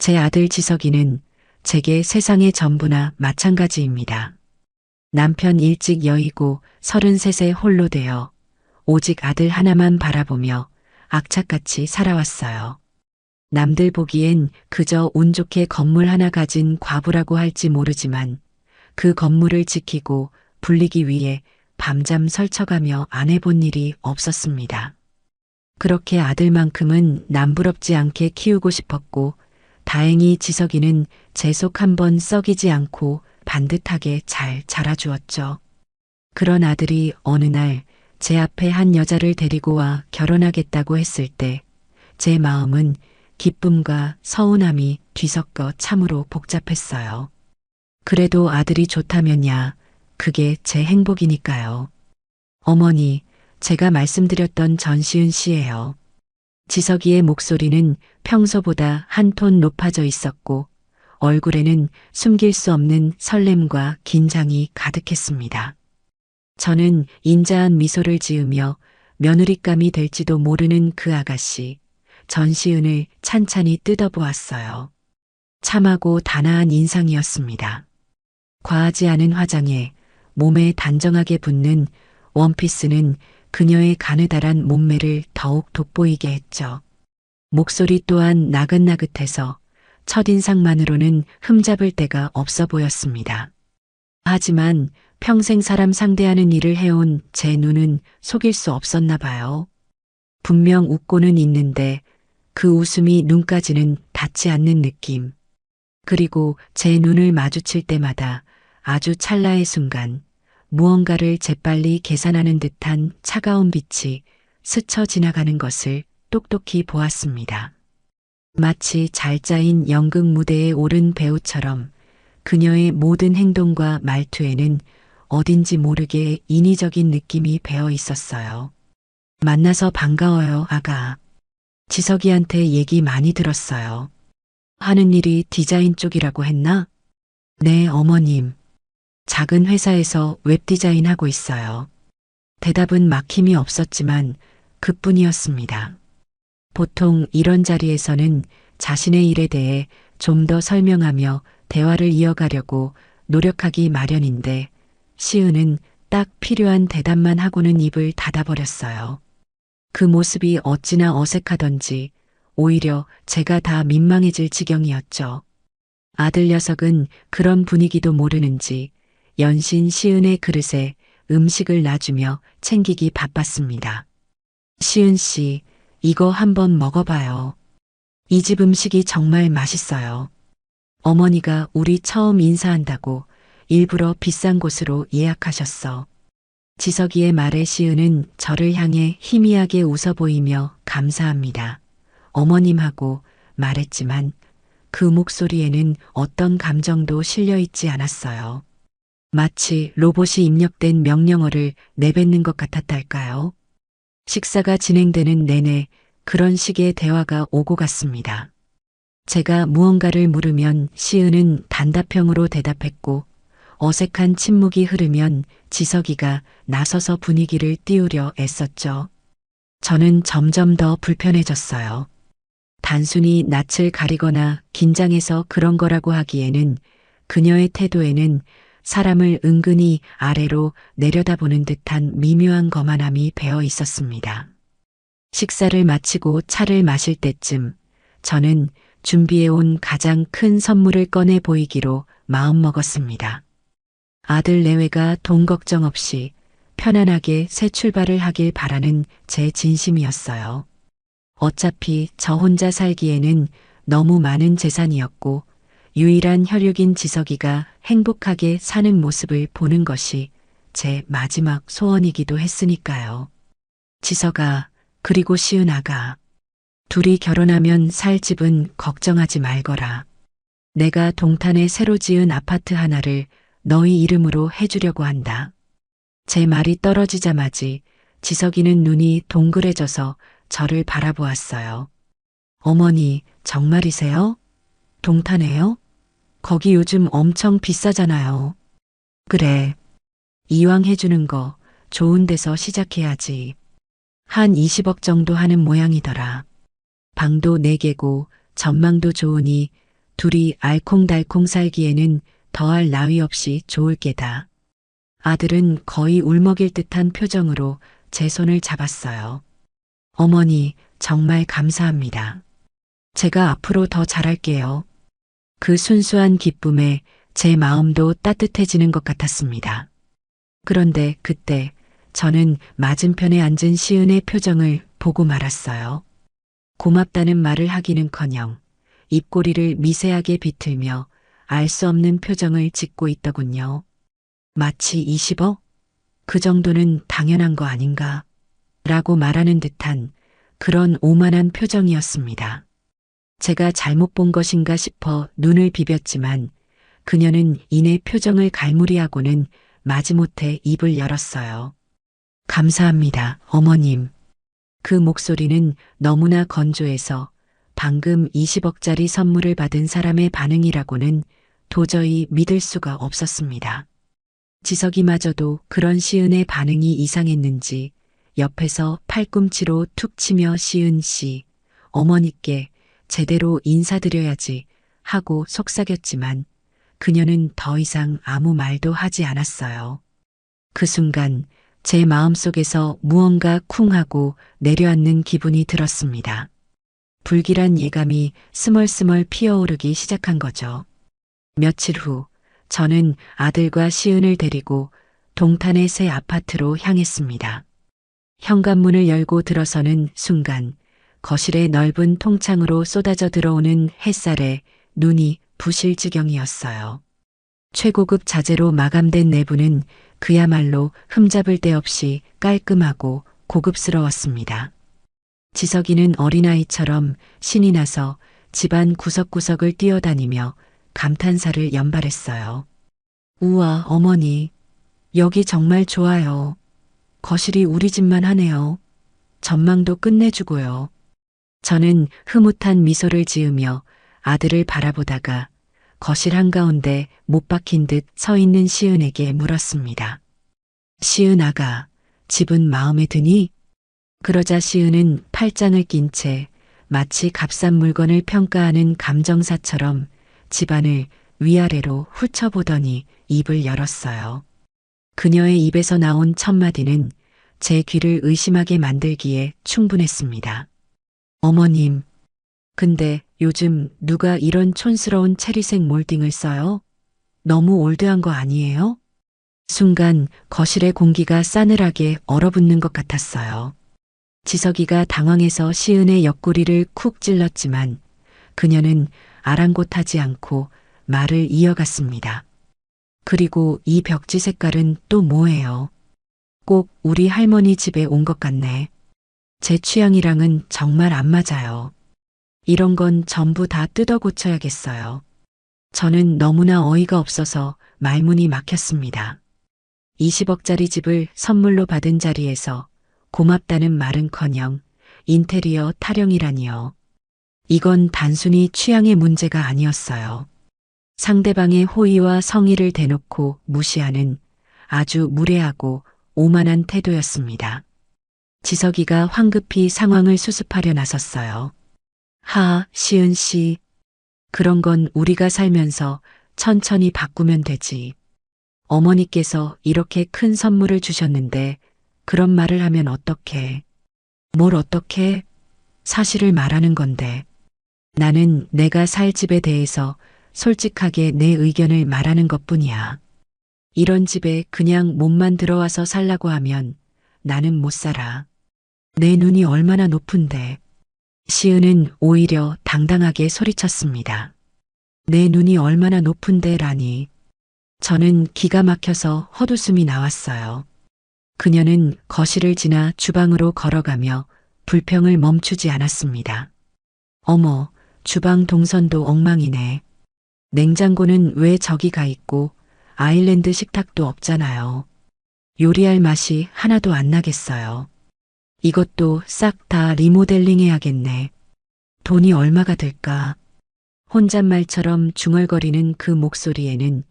제 아들 지석이는 제게 세상의 전부나 마찬가지입니다. 남편 일찍 여의고 33세 홀로 되어 오직 아들 하나만 바라보며 악착같이 살아왔어요. 남들 보기엔 그저 운 좋게 건물 하나 가진 과부라고 할지 모르지만 그 건물을 지키고 불리기 위해 밤잠 설쳐가며 안 해본 일이 없었습니다. 그렇게 아들만큼은 남부럽지 않게 키우고 싶었고 다행히 지석이는 제 속 한번 썩이지 않고 반듯하게 잘 자라주었죠. 그런 아들이 어느 날 제 앞에 한 여자를 데리고 와 결혼하겠다고 했을 때 제 마음은 기쁨과 서운함이 뒤섞여 참으로 복잡했어요. 그래도 아들이 좋다면야 그게 제 행복이니까요. 어머니, 제가 말씀드렸던 전시은 씨예요. 지석이의 목소리는 평소보다 한 톤 높아져 있었고 얼굴에는 숨길 수 없는 설렘과 긴장이 가득했습니다. 저는 인자한 미소를 지으며 며느리감이 될지도 모르는 그 아가씨, 전시은을 찬찬히 뜯어보았어요. 참하고 단아한 인상이었습니다. 과하지 않은 화장에 몸에 단정하게 붙는 원피스는 그녀의 가느다란 몸매를 더욱 돋보이게 했죠. 목소리 또한 나긋나긋해서 첫인상만으로는 흠잡을 데가 없어 보였습니다. 하지만 평생 사람 상대하는 일을 해온 제 눈은 속일 수 없었나 봐요. 분명 웃고는 있는데 그 웃음이 눈까지는 닿지 않는 느낌. 그리고 제 눈을 마주칠 때마다 아주 찰나의 순간 무언가를 재빨리 계산하는 듯한 차가운 빛이 스쳐 지나가는 것을 똑똑히 보았습니다. 마치 잘 짜인 연극 무대에 오른 배우처럼 그녀의 모든 행동과 말투에는 어딘지 모르게 인위적인 느낌이 배어 있었어요. 만나서 반가워요, 아가. 지석이한테 얘기 많이 들었어요. 하는 일이 디자인 쪽이라고 했나? 네, 어머님. 작은 회사에서 웹디자인 하고 있어요. 대답은 막힘이 없었지만 그뿐이었습니다. 보통 이런 자리에서는 자신의 일에 대해 좀 더 설명하며 대화를 이어가려고 노력하기 마련인데 시은은 딱 필요한 대답만 하고는 입을 닫아버렸어요. 그 모습이 어찌나 어색하던지 오히려 제가 다 민망해질 지경이었죠. 아들 녀석은 그런 분위기도 모르는지 연신 시은의 그릇에 음식을 놔주며 챙기기 바빴습니다. 시은 씨, 이거 한번 먹어봐요. 이 집 음식이 정말 맛있어요. 어머니가 우리 처음 인사한다고 일부러 비싼 곳으로 예약하셨어. 지석이의 말에 시은은 저를 향해 희미하게 웃어 보이며 감사합니다. 어머님하고 말했지만 그 목소리에는 어떤 감정도 실려 있지 않았어요. 마치 로봇이 입력된 명령어를 내뱉는 것 같았달까요? 식사가 진행되는 내내 그런 식의 대화가 오고 갔습니다. 제가 무언가를 물으면 시은은 단답형으로 대답했고 어색한 침묵이 흐르면 지석이가 나서서 분위기를 띄우려 애썼죠. 저는 점점 더 불편해졌어요. 단순히 낯을 가리거나 긴장해서 그런 거라고 하기에는 그녀의 태도에는 사람을 은근히 아래로 내려다보는 듯한 미묘한 거만함이 배어 있었습니다. 식사를 마치고 차를 마실 때쯤 저는 준비해온 가장 큰 선물을 꺼내 보이기로 마음먹었습니다. 아들 내외가 돈 걱정 없이 편안하게 새 출발을 하길 바라는 제 진심이었어요. 어차피 저 혼자 살기에는 너무 많은 재산이었고 유일한 혈육인 지석이가 행복하게 사는 모습을 보는 것이 제 마지막 소원이기도 했으니까요. 지석아, 그리고 시은 아가. 둘이 결혼하면 살 집은 걱정하지 말거라. 내가 동탄에 새로 지은 아파트 하나를 너희 이름으로 해주려고 한다. 제 말이 떨어지자마지 지석이는 눈이 동그래져서 저를 바라보았어요. 어머니, 정말이세요? 동탄에요? 거기 요즘 엄청 비싸잖아요. 그래. 이왕 해주는 거 좋은 데서 시작해야지. 한 20억 정도 하는 모양이더라. 방도 4개고 전망도 좋으니 둘이 알콩달콩 살기에는 더할 나위 없이 좋을 게다. 아들은 거의 울먹일 듯한 표정으로 제 손을 잡았어요. 어머니, 정말 감사합니다. 제가 앞으로 더 잘할게요. 그 순수한 기쁨에 제 마음도 따뜻해지는 것 같았습니다. 그런데 그때 저는 맞은편에 앉은 시은의 표정을 보고 말았어요. 고맙다는 말을 하기는커녕 입꼬리를 미세하게 비틀며 알 수 없는 표정을 짓고 있더군요. 마치 20억? 그 정도는 당연한 거 아닌가? 라고 말하는 듯한 그런 오만한 표정이었습니다. 제가 잘못 본 것인가 싶어 눈을 비볐지만 그녀는 이내 표정을 갈무리하고는 마지못해 입을 열었어요. 감사합니다, 어머님. 그 목소리는 너무나 건조해서 방금 20억짜리 선물을 받은 사람의 반응이라고는 도저히 믿을 수가 없었습니다. 지석이마저도 그런 시은의 반응이 이상했는지 옆에서 팔꿈치로 툭 치며 시은 씨, 어머니께 제대로 인사드려야지 하고 속삭였지만 그녀는 더 이상 아무 말도 하지 않았어요. 그 순간 제 마음속에서 무언가 쿵 하고 내려앉는 기분이 들었습니다. 불길한 예감이 스멀스멀 피어오르기 시작한 거죠. 며칠 후 저는 아들과 시은을 데리고 동탄의 새 아파트로 향했습니다. 현관문을 열고 들어서는 순간 거실의 넓은 통창으로 쏟아져 들어오는 햇살에 눈이 부실 지경이었어요. 최고급 자재로 마감된 내부는 그야말로 흠잡을 데 없이 깔끔하고 고급스러웠습니다. 지석이는 어린아이처럼 신이 나서 집안 구석구석을 뛰어다니며 감탄사를 연발했어요. 우와, 어머니. 여기 정말 좋아요. 거실이 우리 집만 하네요. 전망도 끝내주고요. 저는 흐뭇한 미소를 지으며 아들을 바라보다가 거실 한가운데 못 박힌 듯 서 있는 시은에게 물었습니다. 시은 아가, 집은 마음에 드니? 그러자 시은은 팔짱을 낀 채 마치 값싼 물건을 평가하는 감정사처럼 집안을 위아래로 훑어보더니 입을 열었어요. 그녀의 입에서 나온 첫마디는 제 귀를 의심하게 만들기에 충분했습니다. 어머님, 근데 요즘 누가 이런 촌스러운 체리색 몰딩을 써요? 너무 올드한 거 아니에요? 순간 거실의 공기가 싸늘하게 얼어붙는 것 같았어요. 지석이가 당황해서 시은의 옆구리를 쿡 찔렀지만 그녀는 아랑곳하지 않고 말을 이어갔습니다. 그리고 이 벽지 색깔은 또 뭐예요? 꼭 우리 할머니 집에 온 것 같네. 제 취향이랑은 정말 안 맞아요. 이런 건 전부 다 뜯어 고쳐야겠어요. 저는 너무나 어이가 없어서 말문이 막혔습니다. 20억짜리 집을 선물로 받은 자리에서 고맙다는 말은커녕 인테리어 타령이라니요. 이건 단순히 취향의 문제가 아니었어요. 상대방의 호의와 성의를 대놓고 무시하는 아주 무례하고 오만한 태도였습니다. 지석이가 황급히 상황을 수습하려 나섰어요. 시은 씨. 그런 건 우리가 살면서 천천히 바꾸면 되지. 어머니께서 이렇게 큰 선물을 주셨는데 그런 말을 하면 어떡해. 뭘 어떡해? 사실을 말하는 건데. 나는 내가 살 집에 대해서 솔직하게 내 의견을 말하는 것뿐이야. 이런 집에 그냥 몸만 들어와서 살라고 하면 나는 못 살아. 내 눈이 얼마나 높은데. 시은은 오히려 당당하게 소리쳤습니다. 내 눈이 얼마나 높은데라니. 저는 기가 막혀서 헛웃음이 나왔어요. 그녀는 거실을 지나 주방으로 걸어가며 불평을 멈추지 않았습니다. 어머, 주방 동선도 엉망이네. 냉장고는 왜 저기 가 있고 아일랜드 식탁도 없잖아요. 요리할 맛이 하나도 안 나겠어요. 이것도 싹 다 리모델링 해야겠네. 돈이 얼마가 들까? 혼잣말처럼 중얼거리는 그 목소리에는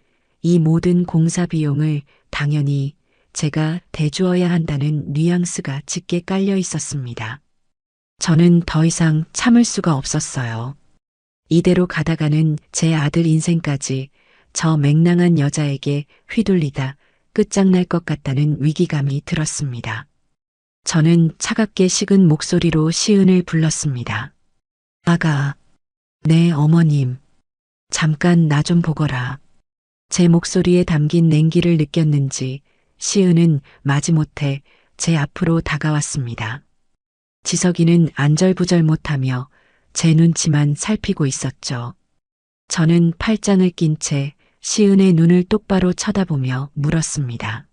이 모든 공사 비용을 당연히 제가 대주어야 한다는 뉘앙스가 짙게 깔려 있었습니다. 저는 더 이상 참을 수가 없었어요. 이대로 가다가는 제 아들 인생까지 저 맹랑한 여자에게 휘둘리다 끝장날 것 같다는 위기감이 들었습니다. 저는 차갑게 식은 목소리로 시은을 불렀습니다. 아가, 네 어머님, 잠깐 나 좀 보거라. 제 목소리에 담긴 냉기를 느꼈는지 시은은 마지못해 제 앞으로 다가왔습니다. 지석이는 안절부절 못하며 제 눈치만 살피고 있었죠. 저는 팔짱을 낀 채 시은의 눈을 똑바로 쳐다보며 물었습니다.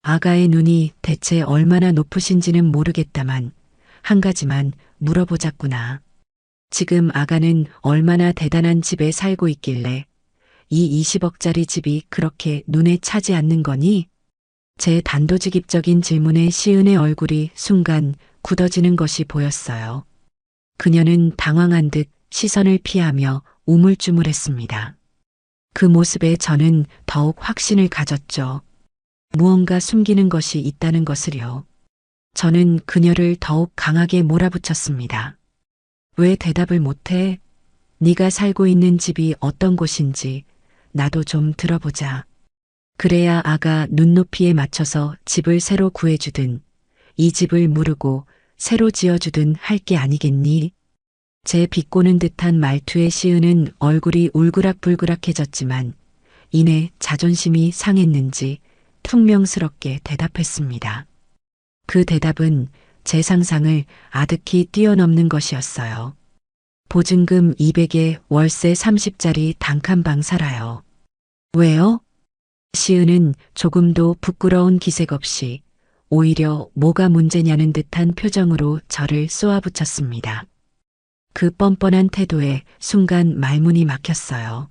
아가의 눈이 대체 얼마나 높으신지는 모르겠다만 한 가지만 물어보자꾸나. 지금 아가는 얼마나 대단한 집에 살고 있길래 이 20억짜리 집이 그렇게 눈에 차지 않는 거니? 제 단도직입적인 질문에 시은의 얼굴이 순간 굳어지는 것이 보였어요. 그녀는 당황한 듯 시선을 피하며 우물쭈물했습니다. 그 모습에 저는 더욱 확신을 가졌죠. 무언가 숨기는 것이 있다는 것을요. 저는 그녀를 더욱 강하게 몰아붙였습니다. 왜 대답을 못해? 네가 살고 있는 집이 어떤 곳인지 나도 좀 들어보자. 그래야 아가 눈높이에 맞춰서 집을 새로 구해주든 이 집을 무르고 새로 지어주든 할 게 아니겠니? 제 비꼬는 듯한 말투에 시은은 얼굴이 울그락불그락해졌지만 이내 자존심이 상했는지 퉁명스럽게 대답했습니다. 그 대답은 제 상상을 아득히 뛰어넘는 것이었어요. 보증금 200에 월세 30짜리 단칸방 살아요. 왜요? 시은은 조금도 부끄러운 기색 없이 오히려 뭐가 문제냐는 듯한 표정으로 저를 쏘아붙였습니다. 그 뻔뻔한 태도에 순간 말문이 막혔어요.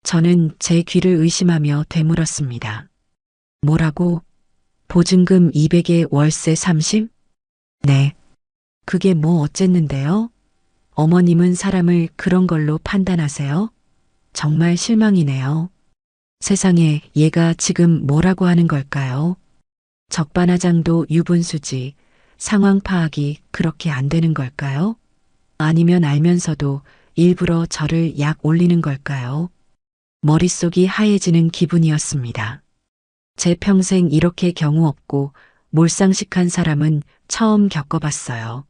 저는 제 귀를 의심하며 되물었습니다. 뭐라고? 보증금 200에 월세 30? 네. 그게 뭐 어쨌는데요? 어머님은 사람을 그런 걸로 판단하세요? 정말 실망이네요. 세상에 얘가 지금 뭐라고 하는 걸까요? 적반하장도 유분수지 상황 파악이 그렇게 안 되는 걸까요? 아니면 알면서도 일부러 저를 약 올리는 걸까요? 머릿속이 하얘지는 기분이었습니다. 제 평생 이렇게 경우 없고 몰상식한 사람은 처음 겪어봤어요.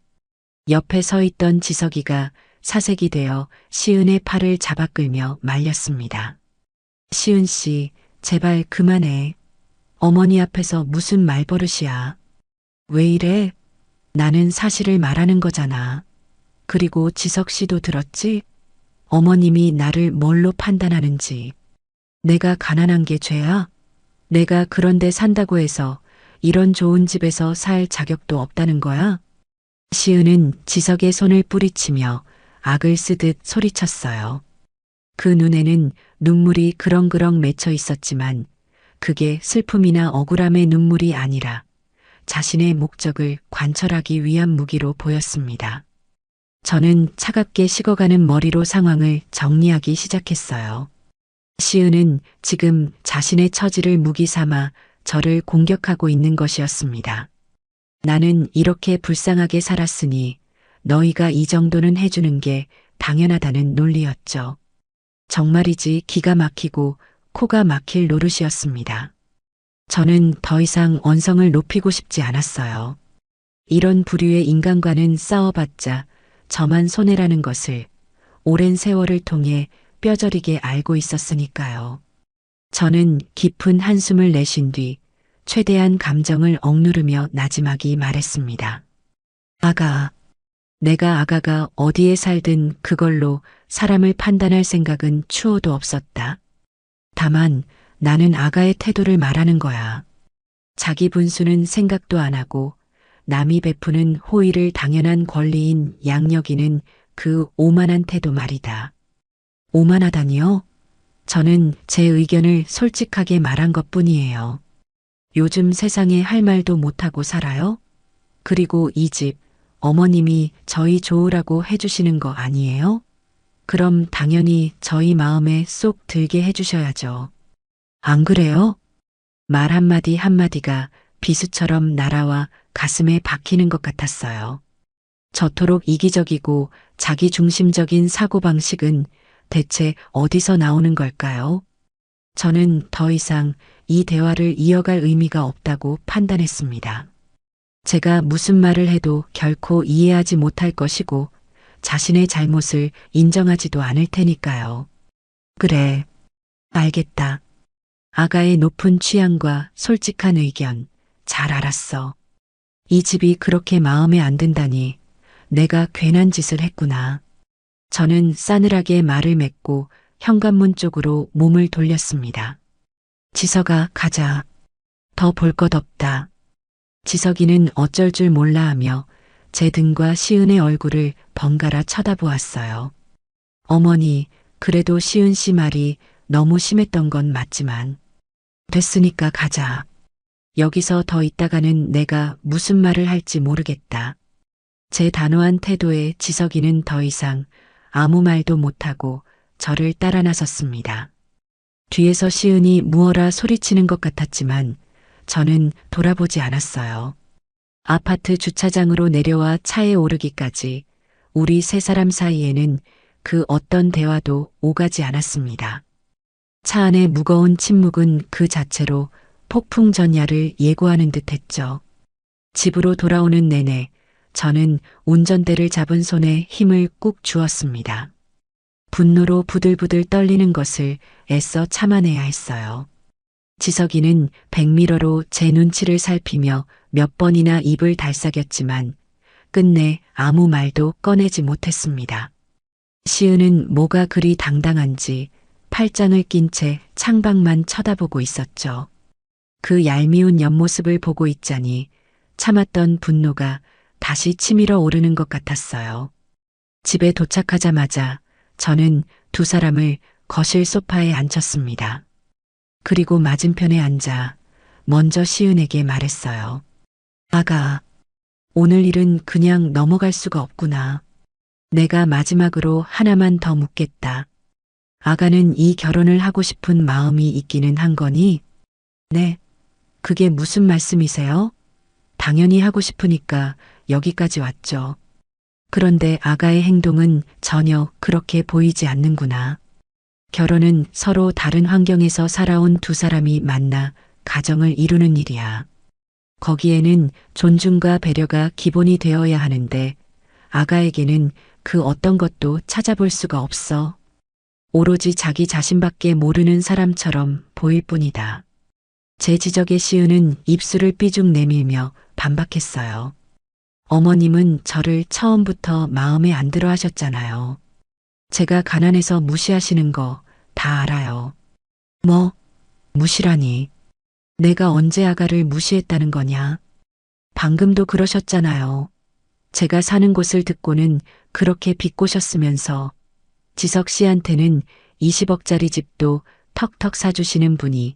옆에 서 있던 지석이가 사색이 되어 시은의 팔을 잡아 끌며 말렸습니다. 시은 씨, 제발 그만해. 어머니 앞에서 무슨 말버릇이야. 왜 이래? 나는 사실을 말하는 거잖아. 그리고 지석 씨도 들었지? 어머님이 나를 뭘로 판단하는지. 내가 가난한 게 죄야? 내가 그런데 산다고 해서 이런 좋은 집에서 살 자격도 없다는 거야? 시은은 지석의 손을 뿌리치며 악을 쓰듯 소리쳤어요. 그 눈에는 눈물이 그렁그렁 맺혀 있었지만 그게 슬픔이나 억울함의 눈물이 아니라 자신의 목적을 관철하기 위한 무기로 보였습니다. 저는 차갑게 식어가는 머리로 상황을 정리하기 시작했어요. 시은은 지금 자신의 처지를 무기 삼아 저를 공격하고 있는 것이었습니다. 나는 이렇게 불쌍하게 살았으니 너희가 이 정도는 해주는 게 당연하다는 논리였죠. 정말이지 기가 막히고 코가 막힐 노릇이었습니다. 저는 더 이상 언성을 높이고 싶지 않았어요. 이런 부류의 인간과는 싸워봤자 저만 손해라는 것을 오랜 세월을 통해 뼈저리게 알고 있었으니까요. 저는 깊은 한숨을 내쉰 뒤 최대한 감정을 억누르며 나지막이 말했습니다. 아가, 내가 아가가 어디에 살든 그걸로 사람을 판단할 생각은 추호도 없었다. 다만 나는 아가의 태도를 말하는 거야. 자기 분수는 생각도 안 하고 남이 베푸는 호의를 당연한 권리인 양여기는 그 오만한 태도 말이다. 오만하다니요? 저는 제 의견을 솔직하게 말한 것뿐이에요. 요즘 세상에 할 말도 못하고 살아요? 그리고 이 집 어머님이 저희 좋으라고 해주시는 거 아니에요? 그럼 당연히 저희 마음에 쏙 들게 해주셔야죠. 안 그래요? 말 한마디 한마디가 비수처럼 날아와 가슴에 박히는 것 같았어요. 저토록 이기적이고 자기 중심적인 사고방식은 대체 어디서 나오는 걸까요? 저는 더 이상 이 대화를 이어갈 의미가 없다고 판단했습니다. 제가 무슨 말을 해도 결코 이해하지 못할 것이고 자신의 잘못을 인정하지도 않을 테니까요. 그래, 알겠다. 아가의 높은 취향과 솔직한 의견, 잘 알았어. 이 집이 그렇게 마음에 안 든다니 내가 괜한 짓을 했구나. 저는 싸늘하게 말을 맺고 현관문 쪽으로 몸을 돌렸습니다. 지석아, 가자. 더 볼 것 없다. 지석이는 어쩔 줄 몰라 하며 제 등과 시은의 얼굴을 번갈아 쳐다보았어요. 어머니, 그래도 시은 씨 말이 너무 심했던 건 맞지만. 됐으니까 가자. 여기서 더 있다가는 내가 무슨 말을 할지 모르겠다. 제 단호한 태도에 지석이는 더 이상 아무 말도 못하고 저를 따라 나섰습니다. 뒤에서 시은이 무어라 소리치는 것 같았지만 저는 돌아보지 않았어요. 아파트 주차장으로 내려와 차에 오르기까지 우리 세 사람 사이에는 그 어떤 대화도 오가지 않았습니다. 차 안의 무거운 침묵은 그 자체로 폭풍 전야를 예고하는 듯 했죠. 집으로 돌아오는 내내 저는 운전대를 잡은 손에 힘을 꾹 주었습니다. 분노로 부들부들 떨리는 것을 애써 참아내야 했어요. 지석이는 백미러로 제 눈치를 살피며 몇 번이나 입을 달싹였지만 끝내 아무 말도 꺼내지 못했습니다. 시은은 뭐가 그리 당당한지 팔짱을 낀 채 창밖만 쳐다보고 있었죠. 그 얄미운 옆모습을 보고 있자니 참았던 분노가 다시 치밀어 오르는 것 같았어요. 집에 도착하자마자 저는 두 사람을 거실 소파에 앉혔습니다. 그리고 맞은편에 앉아 먼저 시은에게 말했어요. 아가, 오늘 일은 그냥 넘어갈 수가 없구나. 내가 마지막으로 하나만 더 묻겠다. 아가는 이 결혼을 하고 싶은 마음이 있기는 한 거니? 네. 그게 무슨 말씀이세요? 당연히 하고 싶으니까 여기까지 왔죠. 그런데 아가의 행동은 전혀 그렇게 보이지 않는구나. 결혼은 서로 다른 환경에서 살아온 두 사람이 만나 가정을 이루는 일이야. 거기에는 존중과 배려가 기본이 되어야 하는데 아가에게는 그 어떤 것도 찾아볼 수가 없어. 오로지 자기 자신밖에 모르는 사람처럼 보일 뿐이다. 제 지적에 시은은 입술을 삐죽 내밀며 반박했어요. 어머님은 저를 처음부터 마음에 안 들어 하셨잖아요. 제가 가난해서 무시하시는 거 다 알아요. 뭐, 무시라니. 내가 언제 아가를 무시했다는 거냐? 방금도 그러셨잖아요. 제가 사는 곳을 듣고는 그렇게 비꼬셨으면서 지석 씨한테는 20억짜리 집도 턱턱 사주시는 분이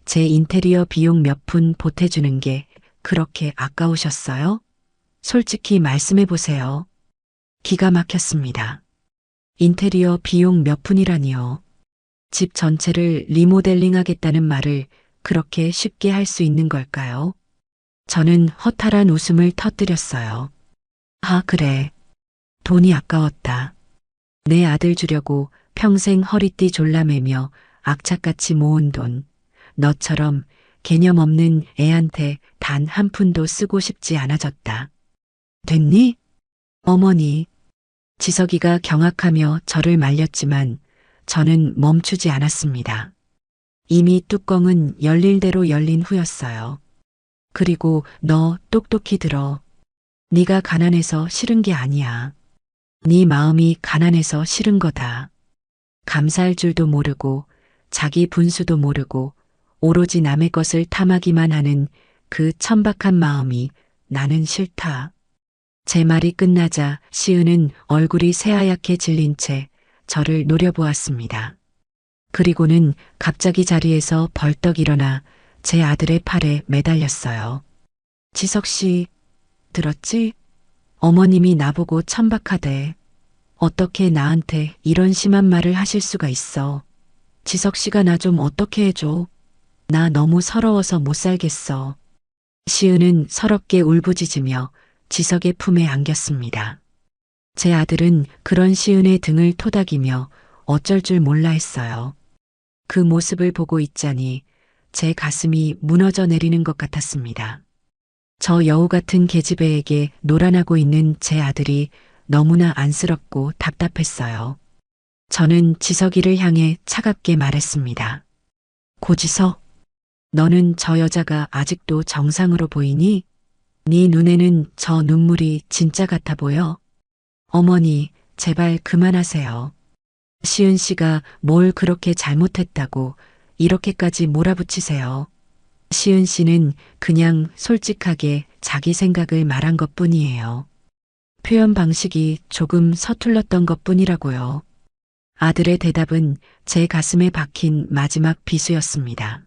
제 인테리어 비용 몇 푼 보태주는 게 그렇게 아까우셨어요? 솔직히 말씀해 보세요. 기가 막혔습니다. 인테리어 비용 몇 푼이라니요. 집 전체를 리모델링 하겠다는 말을 그렇게 쉽게 할 수 있는 걸까요? 저는 허탈한 웃음을 터뜨렸어요. 아, 그래. 돈이 아까웠다. 내 아들 주려고 평생 허리띠 졸라매며 악착같이 모은 돈. 너처럼 개념 없는 애한테 단 한 푼도 쓰고 싶지 않아졌다. 됐니? 어머니. 지석이가 경악하며 저를 말렸지만 저는 멈추지 않았습니다. 이미 뚜껑은 열릴 대로 열린 후였어요. 그리고 너 똑똑히 들어. 네가 가난해서 싫은 게 아니야. 네 마음이 가난해서 싫은 거다. 감사할 줄도 모르고 자기 분수도 모르고 오로지 남의 것을 탐하기만 하는 그 천박한 마음이 나는 싫다. 제 말이 끝나자 시은은 얼굴이 새하얗게 질린 채 저를 노려보았습니다. 그리고는 갑자기 자리에서 벌떡 일어나 제 아들의 팔에 매달렸어요. 지석 씨, 들었지? 어머님이 나보고 천박하대. 어떻게 나한테 이런 심한 말을 하실 수가 있어. 지석 씨가 나 좀 어떻게 해줘. 나 너무 서러워서 못 살겠어. 시은은 서럽게 울부짖으며 지석의 품에 안겼습니다. 제 아들은 그런 시은의 등을 토닥이며 어쩔 줄 몰라 했어요. 그 모습을 보고 있자니 제 가슴이 무너져 내리는 것 같았습니다. 저 여우 같은 계집애에게 놀아나고 있는 제 아들이 너무나 안쓰럽고 답답했어요. 저는 지석이를 향해 차갑게 말했습니다. 고지석, 너는 저 여자가 아직도 정상으로 보이니? 네 눈에는 저 눈물이 진짜 같아 보여? 어머니, 제발 그만하세요. 시은 씨가 뭘 그렇게 잘못했다고 이렇게까지 몰아붙이세요. 시은 씨는 그냥 솔직하게 자기 생각을 말한 것 뿐이에요. 표현 방식이 조금 서툴렀던 것 뿐이라고요. 아들의 대답은 제 가슴에 박힌 마지막 비수였습니다.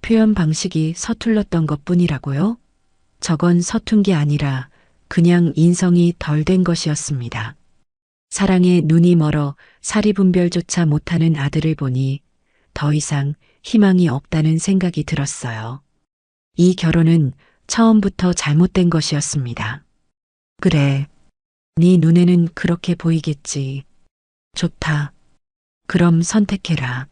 표현 방식이 서툴렀던 것 뿐이라고요? 저건 서툰 게 아니라 그냥 인성이 덜 된 것이었습니다. 사랑에 눈이 멀어 사리분별조차 못하는 아들을 보니 더 이상 희망이 없다는 생각이 들었어요. 이 결혼은 처음부터 잘못된 것이었습니다. 그래, 네 눈에는 그렇게 보이겠지. 좋다. 그럼 선택해라.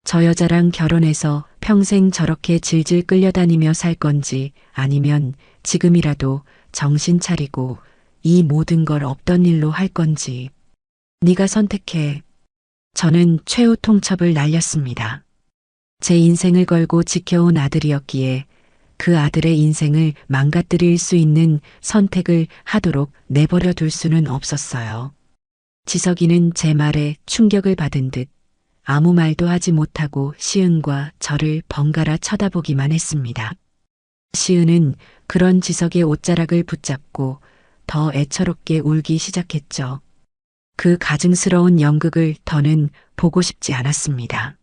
저 여자랑 결혼해서 평생 저렇게 질질 끌려다니며 살 건지 아니면 지금이라도 정신 차리고 이 모든 걸 없던 일로 할 건지. 네가 선택해. 저는 최후 통첩을 날렸습니다. 제 인생을 걸고 지켜온 아들이었기에 그 아들의 인생을 망가뜨릴 수 있는 선택을 하도록 내버려 둘 수는 없었어요. 지석이는 제 말에 충격을 받은 듯 아무 말도 하지 못하고 시은과 저를 번갈아 쳐다보기만 했습니다. 시은은 그런 지석의 옷자락을 붙잡고 더 애처롭게 울기 시작했죠. 그 가증스러운 연극을 더는 보고 싶지 않았습니다.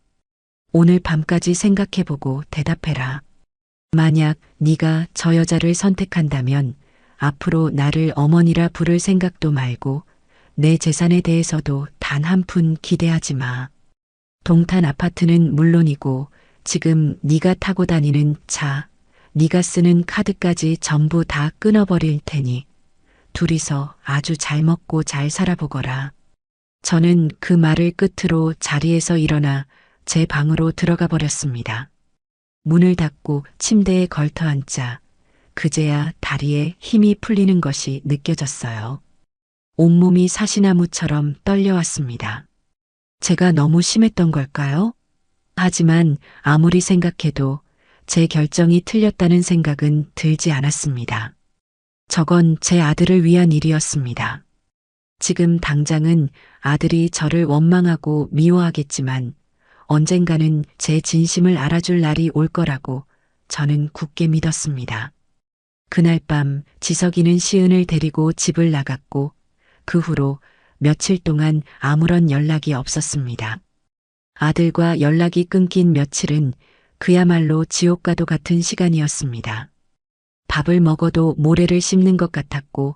오늘 밤까지 생각해보고 대답해라. 만약 네가 저 여자를 선택한다면 앞으로 나를 어머니라 부를 생각도 말고 내 재산에 대해서도 단 한 푼 기대하지 마. 동탄 아파트는 물론이고 지금 네가 타고 다니는 차, 네가 쓰는 카드까지 전부 다 끊어버릴 테니 둘이서 아주 잘 먹고 잘 살아보거라. 저는 그 말을 끝으로 자리에서 일어나 제 방으로 들어가 버렸습니다. 문을 닫고 침대에 걸터 앉자 그제야 다리에 힘이 풀리는 것이 느껴졌어요. 온몸이 사시나무처럼 떨려왔습니다. 제가 너무 심했던 걸까요? 하지만 아무리 생각해도 제 결정이 틀렸다는 생각은 들지 않았습니다. 저건 제 아들을 위한 일이었습니다. 지금 당장은 아들이 저를 원망하고 미워하겠지만 언젠가는 제 진심을 알아줄 날이 올 거라고 저는 굳게 믿었습니다. 그날 밤 지석이는 시은을 데리고 집을 나갔고 그 후로 며칠 동안 아무런 연락이 없었습니다. 아들과 연락이 끊긴 며칠은 그야말로 지옥과도 같은 시간이었습니다. 밥을 먹어도 모래를 씹는 것 같았고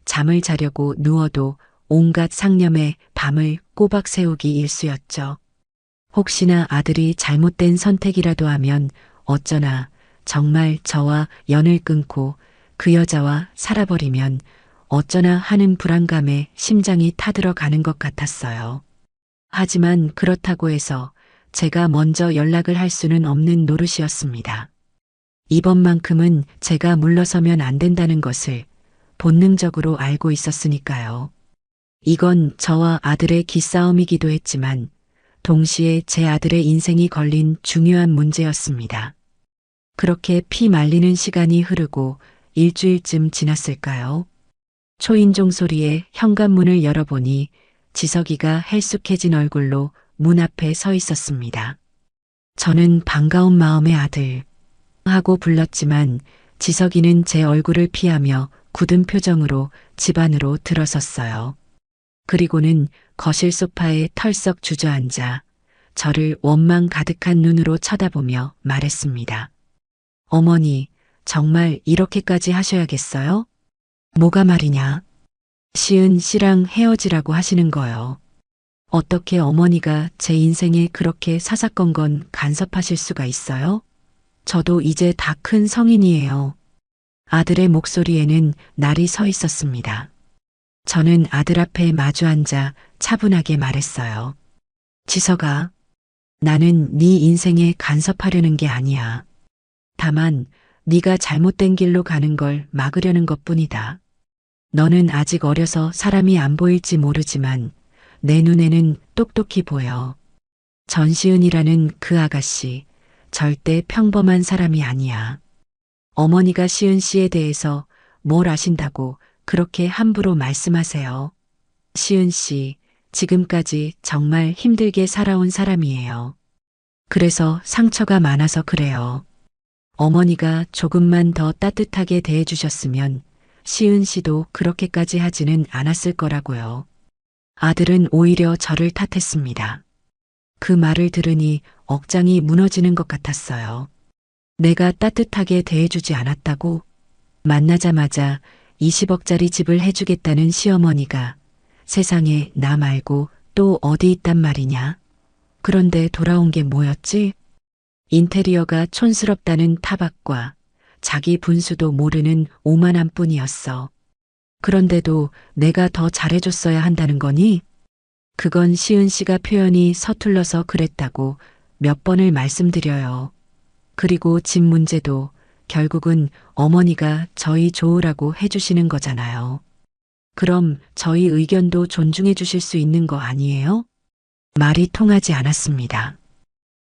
잠을 자려고 누워도 온갖 상념에 밤을 꼬박 세우기 일쑤였죠. 혹시나 아들이 잘못된 선택이라도 하면 어쩌나 정말 저와 연을 끊고 그 여자와 살아버리면 어쩌나 하는 불안감에 심장이 타들어가는 것 같았어요. 하지만 그렇다고 해서 제가 먼저 연락을 할 수는 없는 노릇이었습니다. 이번만큼은 제가 물러서면 안 된다는 것을 본능적으로 알고 있었으니까요. 이건 저와 아들의 기싸움이기도 했지만 동시에 제 아들의 인생이 걸린 중요한 문제였습니다. 그렇게 피 말리는 시간이 흐르고 일주일쯤 지났을까요? 초인종 소리에 현관문을 열어보니 지석이가 헬쑥해진 얼굴로 문 앞에 서 있었습니다. 저는 반가운 마음의 아들 하고 불렀지만 지석이는 제 얼굴을 피하며 굳은 표정으로 집 안으로 들어섰어요. 그리고는 거실 소파에 털썩 주저앉아 저를 원망 가득한 눈으로 쳐다보며 말했습니다. 어머니, 정말 이렇게까지 하셔야겠어요? 뭐가 말이냐? 시은 씨랑 헤어지라고 하시는 거요. 어떻게 어머니가 제 인생에 그렇게 사사건건 간섭하실 수가 있어요? 저도 이제 다 큰 성인이에요. 아들의 목소리에는 날이 서 있었습니다. 저는 아들 앞에 마주 앉아 차분하게 말했어요. 지석아, 나는 네 인생에 간섭하려는 게 아니야. 다만 네가 잘못된 길로 가는 걸 막으려는 것뿐이다. 너는 아직 어려서 사람이 안 보일지 모르지만 내 눈에는 똑똑히 보여. 전시은이라는 그 아가씨 절대 평범한 사람이 아니야. 어머니가 시은 씨에 대해서 뭘 아신다고 그렇게 함부로 말씀하세요. 시은 씨, 지금까지 정말 힘들게 살아온 사람이에요. 그래서 상처가 많아서 그래요. 어머니가 조금만 더 따뜻하게 대해주셨으면 시은 씨도 그렇게까지 하지는 않았을 거라고요. 아들은 오히려 저를 탓했습니다. 그 말을 들으니 억장이 무너지는 것 같았어요. 내가 따뜻하게 대해주지 않았다고? 만나자마자 20억짜리 집을 해주겠다는 시어머니가 세상에 나 말고 또 어디 있단 말이냐? 그런데 돌아온 게 뭐였지? 인테리어가 촌스럽다는 타박과 자기 분수도 모르는 오만한 뿐이었어. 그런데도 내가 더 잘해줬어야 한다는 거니? 그건 시은 씨가 표현이 서툴러서 그랬다고 몇 번을 말씀드려요. 그리고 집 문제도 결국은 어머니가 저희 좋으라고 해주시는 거잖아요. 그럼 저희 의견도 존중해 주실 수 있는 거 아니에요? 말이 통하지 않았습니다.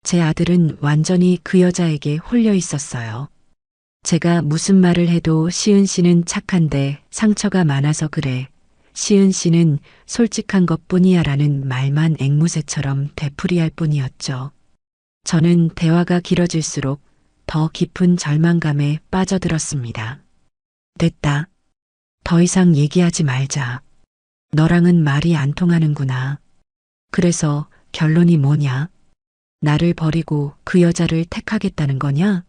제 아들은 완전히 그 여자에게 홀려 있었어요. 제가 무슨 말을 해도 시은 씨는 착한데 상처가 많아서 그래. 시은 씨는 솔직한 것뿐이야 라는 말만 앵무새처럼 되풀이할 뿐이었죠. 저는 대화가 길어질수록 더 깊은 절망감에 빠져들었습니다. 됐다. 더 이상 얘기하지 말자. 너랑은 말이 안 통하는구나. 그래서 결론이 뭐냐? 나를 버리고 그 여자를 택하겠다는 거냐?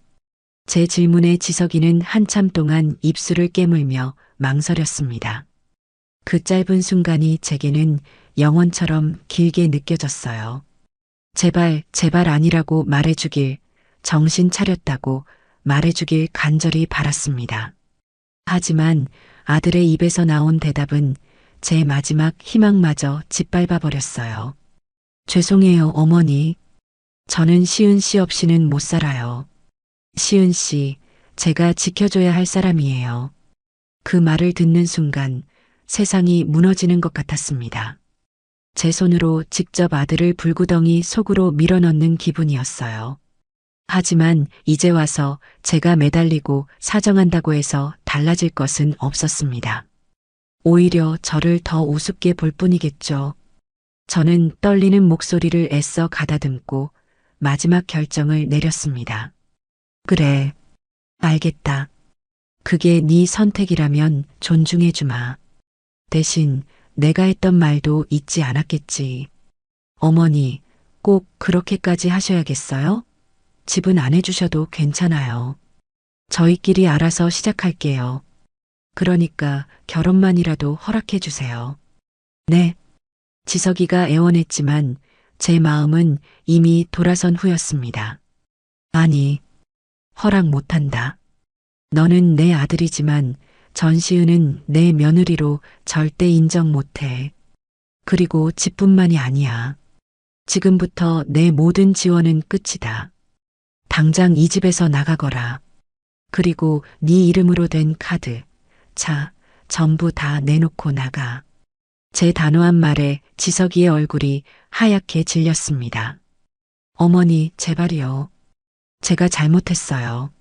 제 질문에 지석이는 한참 동안 입술을 깨물며 망설였습니다. 그 짧은 순간이 제게는 영원처럼 길게 느껴졌어요. 제발, 제발 아니라고 말해주길, 정신 차렸다고 말해주길 간절히 바랐습니다. 하지만 아들의 입에서 나온 대답은 제 마지막 희망마저 짓밟아 버렸어요. 죄송해요, 어머니. 저는 시은 씨 없이는 못 살아요. 시은 씨, 제가 지켜줘야 할 사람이에요. 그 말을 듣는 순간 세상이 무너지는 것 같았습니다. 제 손으로 직접 아들을 불구덩이 속으로 밀어넣는 기분이었어요. 하지만 이제 와서 제가 매달리고 사정한다고 해서 달라질 것은 없었습니다. 오히려 저를 더 우습게 볼 뿐이겠죠. 저는 떨리는 목소리를 애써 가다듬고 마지막 결정을 내렸습니다. 그래, 알겠다. 그게 네 선택이라면 존중해주마. 대신 내가 했던 말도 잊지 않았겠지. 어머니, 꼭 그렇게까지 하셔야겠어요? 집은 안 해주셔도 괜찮아요. 저희끼리 알아서 시작할게요. 그러니까 결혼만이라도 허락해 주세요. 네. 지석이가 애원했지만 제 마음은 이미 돌아선 후였습니다. 아니, 허락 못한다. 너는 내 아들이지만 전시은은 내 며느리로 절대 인정 못해. 그리고 집뿐만이 아니야. 지금부터 내 모든 지원은 끝이다. 당장 이 집에서 나가거라. 그리고 네 이름으로 된 카드, 차, 전부 다 내놓고 나가. 제 단호한 말에 지석이의 얼굴이 하얗게 질렸습니다. 어머니, 제발이요. 제가 잘못했어요.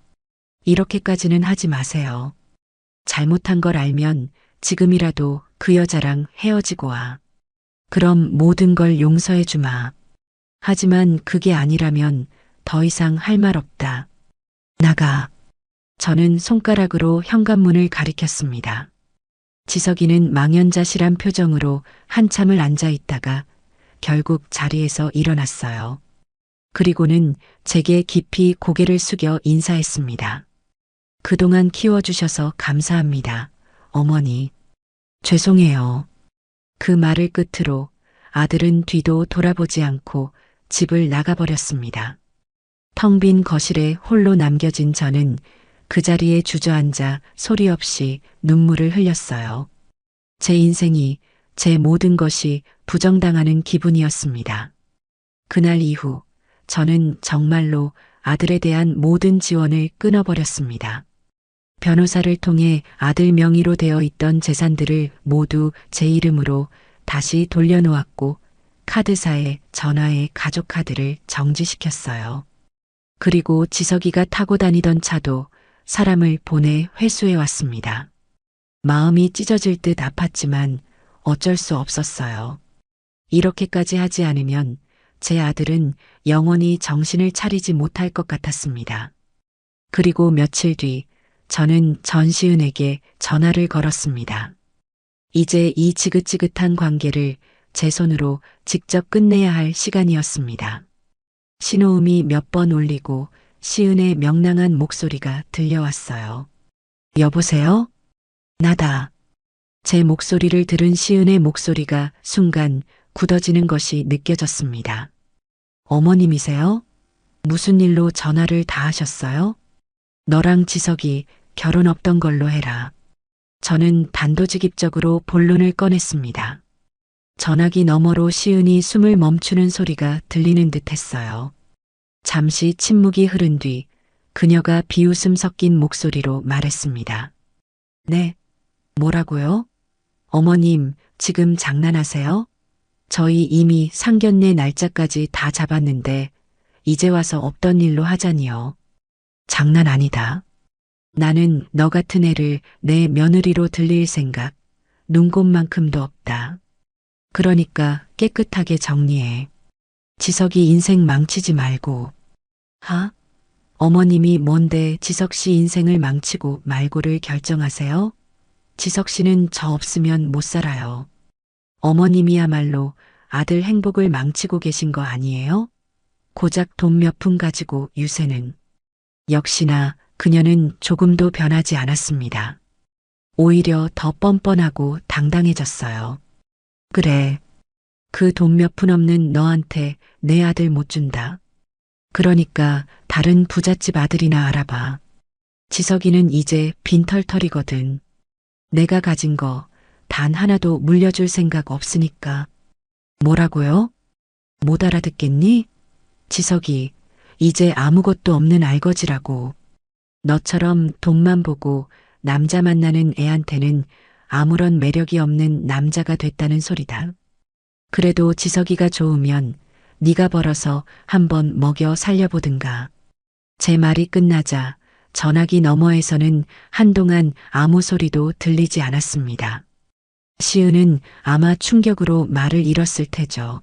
이렇게까지는 하지 마세요. 잘못한 걸 알면 지금이라도 그 여자랑 헤어지고 와. 그럼 모든 걸 용서해 주마. 하지만 그게 아니라면 더 이상 할 말 없다. 나가. 저는 손가락으로 현관문을 가리켰습니다. 지석이는 망연자실한 표정으로 한참을 앉아 있다가 결국 자리에서 일어났어요. 그리고는 제게 깊이 고개를 숙여 인사했습니다. 그동안 키워주셔서 감사합니다, 어머니. 죄송해요. 그 말을 끝으로 아들은 뒤도 돌아보지 않고 집을 나가버렸습니다. 텅 빈 거실에 홀로 남겨진 저는 그 자리에 주저앉아 소리 없이 눈물을 흘렸어요. 제 인생이, 제 모든 것이 부정당하는 기분이었습니다. 그날 이후 저는 정말로 아들에 대한 모든 지원을 끊어버렸습니다. 변호사를 통해 아들 명의로 되어 있던 재산들을 모두 제 이름으로 다시 돌려놓았고 카드사에 전화해 가족 카드를 정지시켰어요. 그리고 지석이가 타고 다니던 차도 사람을 보내 회수해 왔습니다. 마음이 찢어질 듯 아팠지만 어쩔 수 없었어요. 이렇게까지 하지 않으면 제 아들은 영원히 정신을 차리지 못할 것 같았습니다. 그리고 며칠 뒤 저는 전시은에게 전화를 걸었습니다. 이제 이 지긋지긋한 관계를 제 손으로 직접 끝내야 할 시간이었습니다. 신호음이 몇 번 울리고 시은의 명랑한 목소리가 들려왔어요. 여보세요? 나다. 제 목소리를 들은 시은의 목소리가 순간 굳어지는 것이 느껴졌습니다. 어머님이세요? 무슨 일로 전화를 다 하셨어요? 너랑 지석이 결혼 없던 걸로 해라. 저는 단도직입적으로 본론을 꺼냈습니다. 전화기 너머로 시은이 숨을 멈추는 소리가 들리는 듯 했어요. 잠시 침묵이 흐른 뒤 그녀가 비웃음 섞인 목소리로 말했습니다. 네, 뭐라고요? 어머님, 지금 장난하세요? 저희 이미 상견례 날짜까지 다 잡았는데 이제 와서 없던 일로 하자니요. 장난 아니다. 나는 너 같은 애를 내 며느리로 들릴 생각 눈곱만큼도 없다. 그러니까 깨끗하게 정리해. 지석이 인생 망치지 말고. 하? 어머님이 뭔데 지석 씨 인생을 망치고 말고를 결정하세요? 지석 씨는 저 없으면 못 살아요. 어머님이야말로 아들 행복을 망치고 계신 거 아니에요? 고작 돈 몇 푼 가지고 유세는. 역시나 그녀는 조금도 변하지 않았습니다. 오히려 더 뻔뻔하고 당당해졌어요. 그래. 그 돈 몇 푼 없는 너한테 내 아들 못 준다. 그러니까 다른 부잣집 아들이나 알아봐. 지석이는 이제 빈털털이거든. 내가 가진 거 단 하나도 물려줄 생각 없으니까. 뭐라고요? 못 알아듣겠니? 지석이 이제 아무것도 없는 알거지라고. 너처럼 돈만 보고 남자 만나는 애한테는 아무런 매력이 없는 남자가 됐다는 소리다. 그래도 지석이가 좋으면 네가 벌어서 한번 먹여 살려보든가. 제 말이 끝나자 전화기 너머에서는 한동안 아무 소리도 들리지 않았습니다. 시은은 아마 충격으로 말을 잃었을 테죠.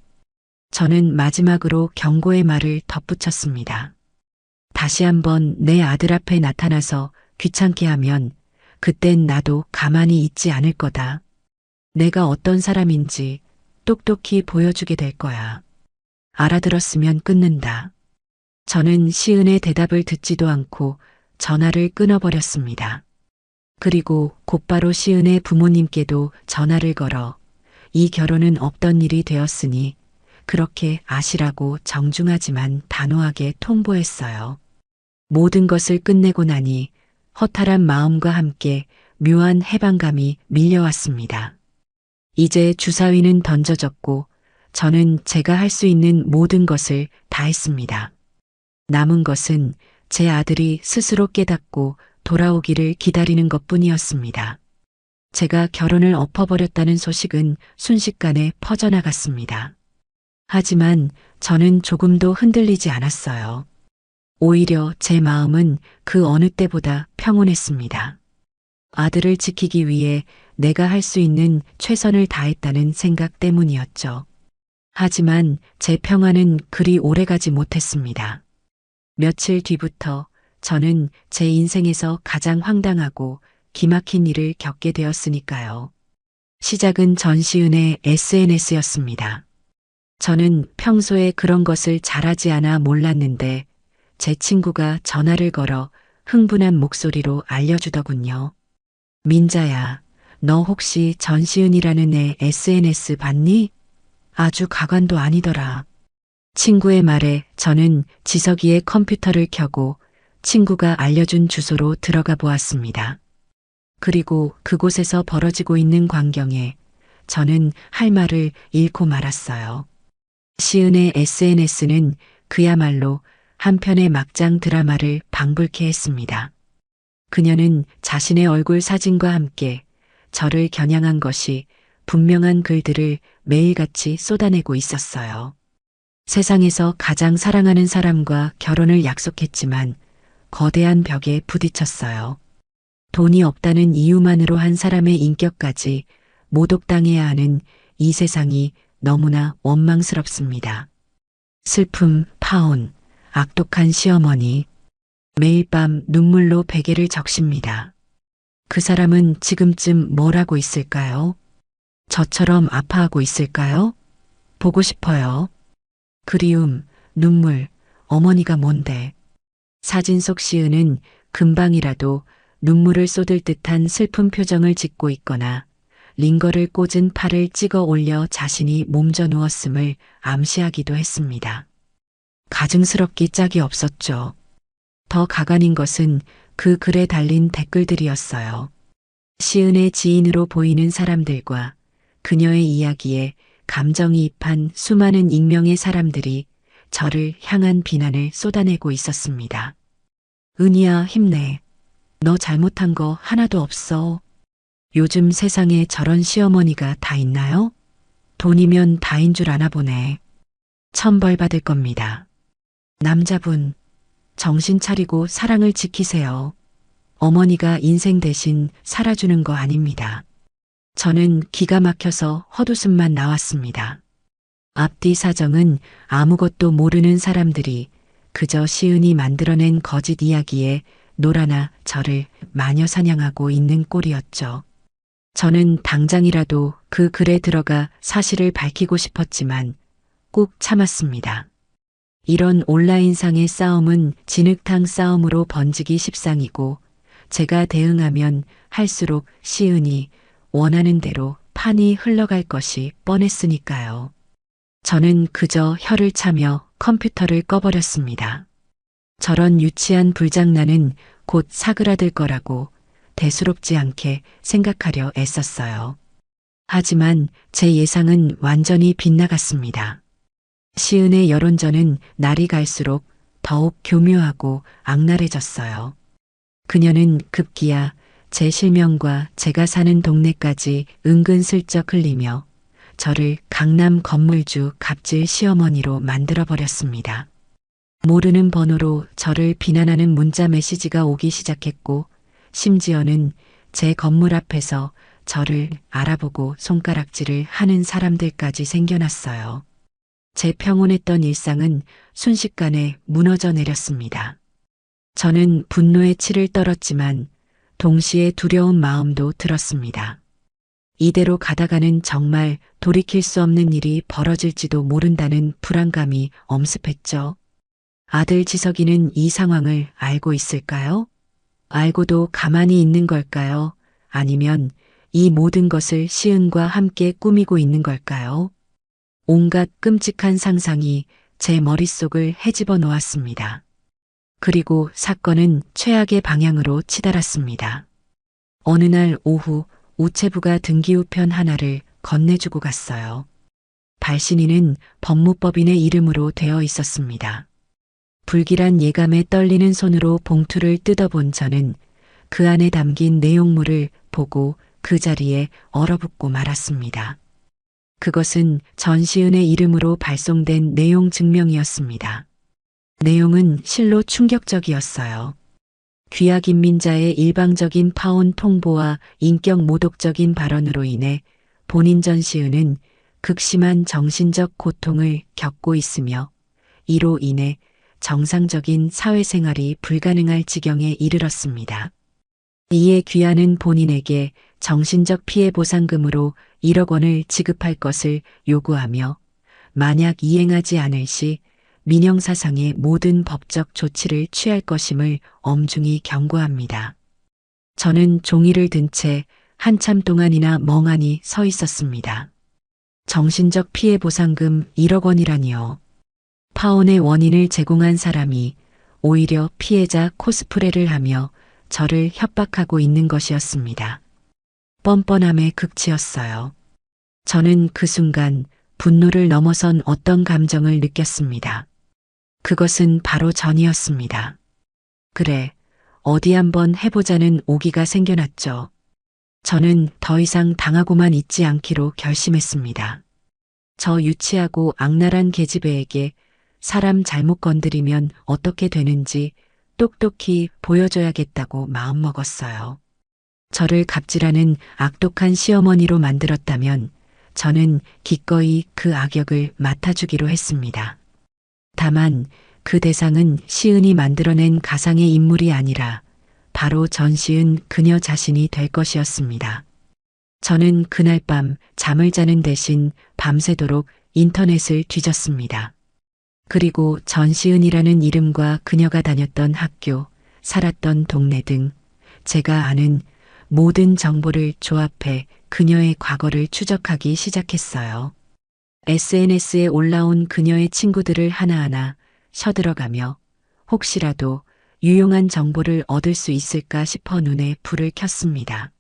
저는 마지막으로 경고의 말을 덧붙였습니다. 다시 한번 내 아들 앞에 나타나서 귀찮게 하면 그땐 나도 가만히 있지 않을 거다. 내가 어떤 사람인지 똑똑히 보여주게 될 거야. 알아들었으면 끊는다. 저는 시은의 대답을 듣지도 않고 전화를 끊어버렸습니다. 그리고 곧바로 시은의 부모님께도 전화를 걸어 이 결혼은 없던 일이 되었으니 그렇게 아시라고 정중하지만 단호하게 통보했어요. 모든 것을 끝내고 나니 허탈한 마음과 함께 묘한 해방감이 밀려왔습니다. 이제 주사위는 던져졌고 저는 제가 할 수 있는 모든 것을 다 했습니다. 남은 것은 제 아들이 스스로 깨닫고 돌아오기를 기다리는 것뿐이었습니다. 제가 결혼을 엎어버렸다는 소식은 순식간에 퍼져나갔습니다. 하지만 저는 조금도 흔들리지 않았어요. 오히려 제 마음은 그 어느 때보다 평온했습니다. 아들을 지키기 위해 내가 할 수 있는 최선을 다했다는 생각 때문이었죠. 하지만 제 평안은 그리 오래가지 못했습니다. 며칠 뒤부터 저는 제 인생에서 가장 황당하고 기막힌 일을 겪게 되었으니까요. 시작은 전시은의 SNS였습니다. 저는 평소에 그런 것을 잘하지 않아 몰랐는데 제 친구가 전화를 걸어 흥분한 목소리로 알려주더군요. 민자야, 너 혹시 전시은이라는 애 SNS 봤니? 아주 가관도 아니더라. 친구의 말에 저는 지석이의 컴퓨터를 켜고 친구가 알려준 주소로 들어가 보았습니다. 그리고 그곳에서 벌어지고 있는 광경에 저는 할 말을 잃고 말았어요. 시은의 SNS는 그야말로 한 편의 막장 드라마를 방불케 했습니다. 그녀는 자신의 얼굴 사진과 함께 저를 겨냥한 것이 분명한 글들을 매일같이 쏟아내고 있었어요. 세상에서 가장 사랑하는 사람과 결혼을 약속했지만 거대한 벽에 부딪혔어요. 돈이 없다는 이유만으로 한 사람의 인격까지 모독당해야 하는 이 세상이 너무나 원망스럽습니다. 슬픔, 파혼, 악독한 시어머니, 매일 밤 눈물로 베개를 적십니다. 그 사람은 지금쯤 뭘 하고 있을까요? 저처럼 아파하고 있을까요? 보고 싶어요. 그리움, 눈물, 어머니가 뭔데? 사진 속 시은은 금방이라도 눈물을 쏟을 듯한 슬픈 표정을 짓고 있거나 링거를 꽂은 팔을 찍어 올려 자신이 몸져 누웠음을 암시하기도 했습니다. 가증스럽기 짝이 없었죠. 더 가관인 것은 그 글에 달린 댓글들이었어요. 시은의 지인으로 보이는 사람들과 그녀의 이야기에 감정이입한 수많은 익명의 사람들이 저를 향한 비난을 쏟아내고 있었습니다. 은희야, 힘내. 너 잘못한 거 하나도 없어. 요즘 세상에 저런 시어머니가 다 있나요? 돈이면 다인 줄 아나 보네. 천벌 받을 겁니다. 남자분, 정신 차리고 사랑을 지키세요. 어머니가 인생 대신 살아주는 거 아닙니다. 저는 기가 막혀서 헛웃음만 나왔습니다. 앞뒤 사정은 아무것도 모르는 사람들이 그저 시은이 만들어낸 거짓 이야기에 놀아나 저를 마녀 사냥하고 있는 꼴이었죠. 저는 당장이라도 그 글에 들어가 사실을 밝히고 싶었지만 꾹 참았습니다. 이런 온라인상의 싸움은 진흙탕 싸움으로 번지기 십상이고 제가 대응하면 할수록 시은이 원하는 대로 판이 흘러갈 것이 뻔했으니까요. 저는 그저 혀를 차며 컴퓨터를 꺼버렸습니다. 저런 유치한 불장난은 곧 사그라들 거라고 대수롭지 않게 생각하려 애썼어요. 하지만 제 예상은 완전히 빗나갔습니다. 시은의 여론전은 날이 갈수록 더욱 교묘하고 악랄해졌어요. 그녀는 급기야 제 실명과 제가 사는 동네까지 은근슬쩍 흘리며 저를 강남 건물주 갑질 시어머니로 만들어버렸습니다. 모르는 번호로 저를 비난하는 문자 메시지가 오기 시작했고 심지어는 제 건물 앞에서 저를 알아보고 손가락질을 하는 사람들까지 생겨났어요. 제 평온했던 일상은 순식간에 무너져 내렸습니다. 저는 분노의 치를 떨었지만 동시에 두려운 마음도 들었습니다. 이대로 가다가는 정말 돌이킬 수 없는 일이 벌어질지도 모른다는 불안감이 엄습했죠. 아들 지석이는 이 상황을 알고 있을까요? 알고도 가만히 있는 걸까요? 아니면 이 모든 것을 시은과 함께 꾸미고 있는 걸까요? 온갖 끔찍한 상상이 제 머릿속을 헤집어 놓았습니다. 그리고 사건은 최악의 방향으로 치달았습니다. 어느 날 오후 우체부가 등기우편 하나를 건네주고 갔어요. 발신인은 법무법인의 이름으로 되어 있었습니다. 불길한 예감에 떨리는 손으로 봉투를 뜯어본 저는 그 안에 담긴 내용물을 보고 그 자리에 얼어붙고 말았습니다. 그것은 전시은의 이름으로 발송된 내용 증명이었습니다. 내용은 실로 충격적이었어요. 귀하 김민자의 일방적인 파혼 통보와 인격 모독적인 발언으로 인해 본인 전시은은 극심한 정신적 고통을 겪고 있으며 이로 인해 정상적인 사회생활이 불가능할 지경에 이르렀습니다. 이에 귀하는 본인에게 정신적 피해 보상금으로 1억 원을 지급할 것을 요구하며 만약 이행하지 않을 시 민형사상의 모든 법적 조치를 취할 것임을 엄중히 경고합니다. 저는 종이를 든 채 한참 동안이나 멍하니 서 있었습니다. 정신적 피해 보상금 1억 원이라니요. 파혼의 원인을 제공한 사람이 오히려 피해자 코스프레를 하며 저를 협박하고 있는 것이었습니다. 뻔뻔함의 극치였어요. 저는 그 순간 분노를 넘어선 어떤 감정을 느꼈습니다. 그것은 바로 전이었습니다. 그래, 어디 한번 해보자는 오기가 생겨났죠. 저는 더 이상 당하고만 있지 않기로 결심했습니다. 저 유치하고 악랄한 계집애에게 사람 잘못 건드리면 어떻게 되는지 똑똑히 보여줘야겠다고 마음먹었어요. 저를 갑질하는 악독한 시어머니로 만들었다면 저는 기꺼이 그 악역을 맡아주기로 했습니다. 다만 그 대상은 시은이 만들어낸 가상의 인물이 아니라 바로 전시은 그녀 자신이 될 것이었습니다. 저는 그날 밤 잠을 자는 대신 밤새도록 인터넷을 뒤졌습니다. 그리고 전시은이라는 이름과 그녀가 다녔던 학교, 살았던 동네 등 제가 아는 모든 정보를 조합해 그녀의 과거를 추적하기 시작했어요. SNS에 올라온 그녀의 친구들을 하나하나 쳐들어가며 혹시라도 유용한 정보를 얻을 수 있을까 싶어 눈에 불을 켰습니다.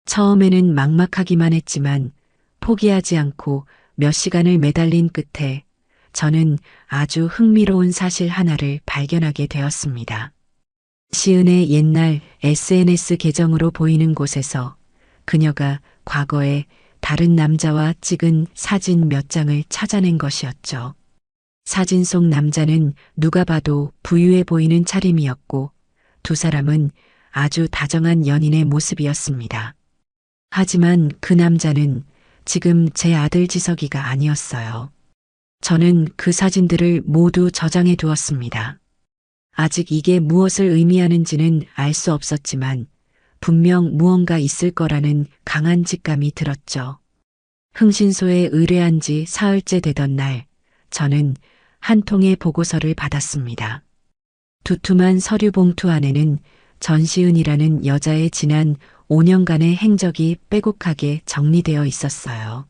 처음에는 막막하기만 했지만 포기하지 않고 몇 시간을 매달린 끝에 저는 아주 흥미로운 사실 하나를 발견하게 되었습니다. 시은의 옛날 SNS 계정으로 보이는 곳에서 그녀가 과거에 다른 남자와 찍은 사진 몇 장을 찾아낸 것이었죠. 사진 속 남자는 누가 봐도 부유해 보이는 차림이었고 두 사람은 아주 다정한 연인의 모습이었습니다. 하지만 그 남자는 지금 제 아들 지석이가 아니었어요. 저는 그 사진들을 모두 저장해 두었습니다. 아직 이게 무엇을 의미하는지는 알 수 없었지만 분명 무언가 있을 거라는 강한 직감이 들었죠. 흥신소에 의뢰한 지 사흘째 되던 날, 저는 한 통의 보고서를 받았습니다. 두툼한 서류 봉투 안에는 전시은이라는 여자의 지난 5년간의 행적이 빼곡하게 정리되어 있었어요.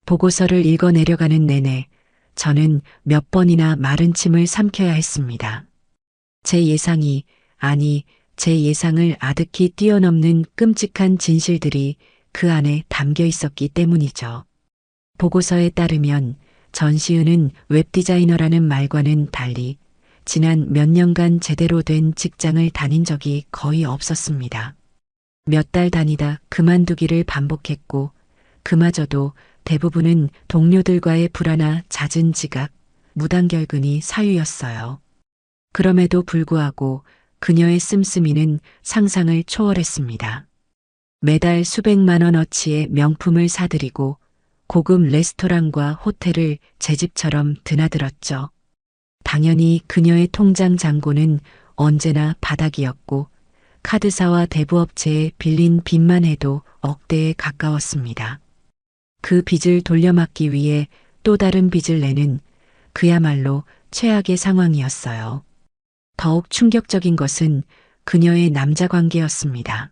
보고서를 읽어 내려가는 내내 저는 몇 번이나 마른 침을 삼켜야 했습니다. 제 예상이, 아니, 제 예상을 아득히 뛰어넘는 끔찍한 진실들이 그 안에 담겨 있었기 때문이죠. 보고서에 따르면 전시은은 웹디자이너라는 말과는 달리 지난 몇 년간 제대로 된 직장을 다닌 적이 거의 없었습니다. 몇 달 다니다 그만두기를 반복했고 그마저도 대부분은 동료들과의 불화나 잦은 지각, 무단결근이 사유였어요. 그럼에도 불구하고 그녀의 씀씀이는 상상을 초월했습니다. 매달 수백만 원어치의 명품을 사들이고 고급 레스토랑과 호텔을 제 집처럼 드나들었죠. 당연히 그녀의 통장 잔고는 언제나 바닥이었고 카드사와 대부업체에 빌린 빚만 해도 억대에 가까웠습니다. 그 빚을 돌려막기 위해 또 다른 빚을 내는 그야말로 최악의 상황이었어요. 더욱 충격적인 것은 그녀의 남자 관계였습니다.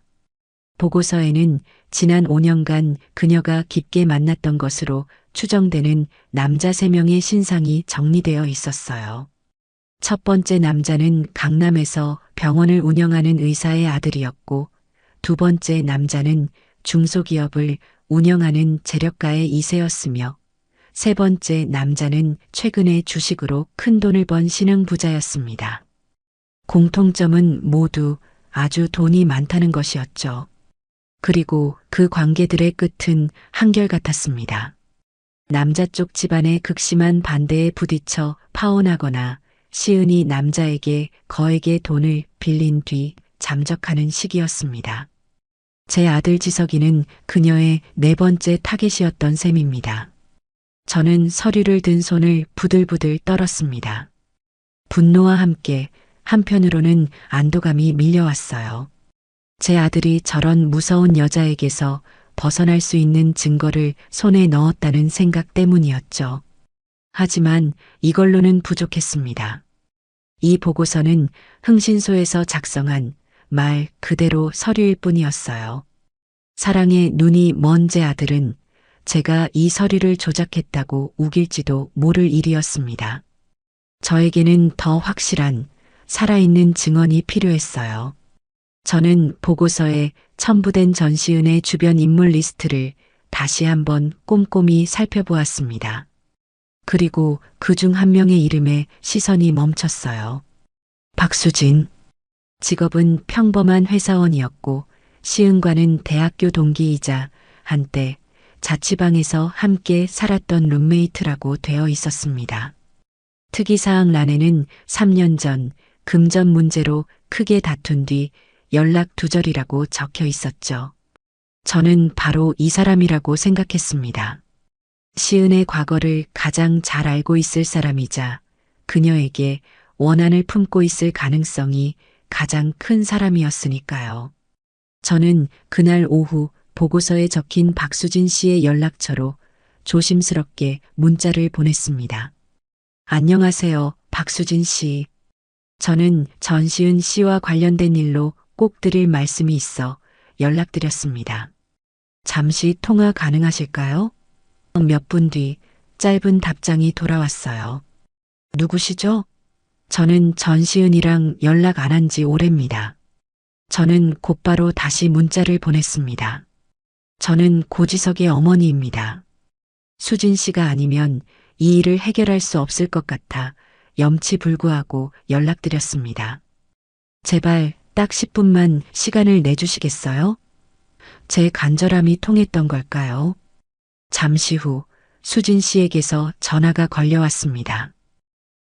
보고서에는 지난 5년간 그녀가 깊게 만났던 것으로 추정되는 남자 3명의 신상이 정리되어 있었어요. 첫 번째 남자는 강남에서 병원을 운영하는 의사의 아들이었고 두 번째 남자는 중소기업을 운영하는 재력가의 2세였으며 세 번째 남자는 최근에 주식으로 큰 돈을 번 신흥부자였습니다. 공통점은 모두 아주 돈이 많다는 것이었죠. 그리고 그 관계들의 끝은 한결같았습니다. 남자 쪽 집안의 극심한 반대에 부딪혀 파혼하거나 시은이 남자에게 거액의 돈을 빌린 뒤 잠적하는 시기였습니다. 제 아들 지석이는 그녀의 4번째 타겟이었던 셈입니다. 저는 서류를 든 손을 부들부들 떨었습니다. 분노와 함께 한편으로는 안도감이 밀려왔어요. 제 아들이 저런 무서운 여자에게서 벗어날 수 있는 증거를 손에 넣었다는 생각 때문이었죠. 하지만 이걸로는 부족했습니다. 이 보고서는 흥신소에서 작성한 말 그대로 서류일 뿐이었어요. 사랑에 눈이 먼 제 아들은 제가 이 서류를 조작했다고 우길지도 모를 일이었습니다. 저에게는 더 확실한 살아있는 증언이 필요했어요. 저는 보고서에 첨부된 전시은의 주변 인물 리스트를 다시 한번 꼼꼼히 살펴보았습니다. 그리고 그중 한 명의 이름에 시선이 멈췄어요. 박수진. 직업은 평범한 회사원이었고 시은과는 대학교 동기이자 한때 자취방에서 함께 살았던 룸메이트라고 되어 있었습니다. 특이사항란에는 3년 전 금전 문제로 크게 다툰 뒤 연락 두절이라고 적혀 있었죠. 저는 바로 이 사람이라고 생각했습니다. 시은의 과거를 가장 잘 알고 있을 사람이자 그녀에게 원한을 품고 있을 가능성이 가장 큰 사람이었으니까요. 저는 그날 오후 보고서에 적힌 박수진 씨의 연락처로 조심스럽게 문자를 보냈습니다. 안녕하세요, 박수진 씨. 저는 전시은 씨와 관련된 일로 꼭 드릴 말씀이 있어 연락드렸습니다. 잠시 통화 가능하실까요? 몇 분 뒤 짧은 답장이 돌아왔어요. 누구시죠? 저는 전시은이랑 연락 안 한 지 오래입니다. 저는 곧바로 다시 문자를 보냈습니다. 저는 고지석의 어머니입니다. 수진 씨가 아니면 이 일을 해결할 수 없을 것 같아 염치불구하고 연락드렸습니다. 제발 딱 10분만 시간을 내주시겠어요? 제 간절함이 통했던 걸까요? 잠시 후 수진 씨에게서 전화가 걸려왔습니다.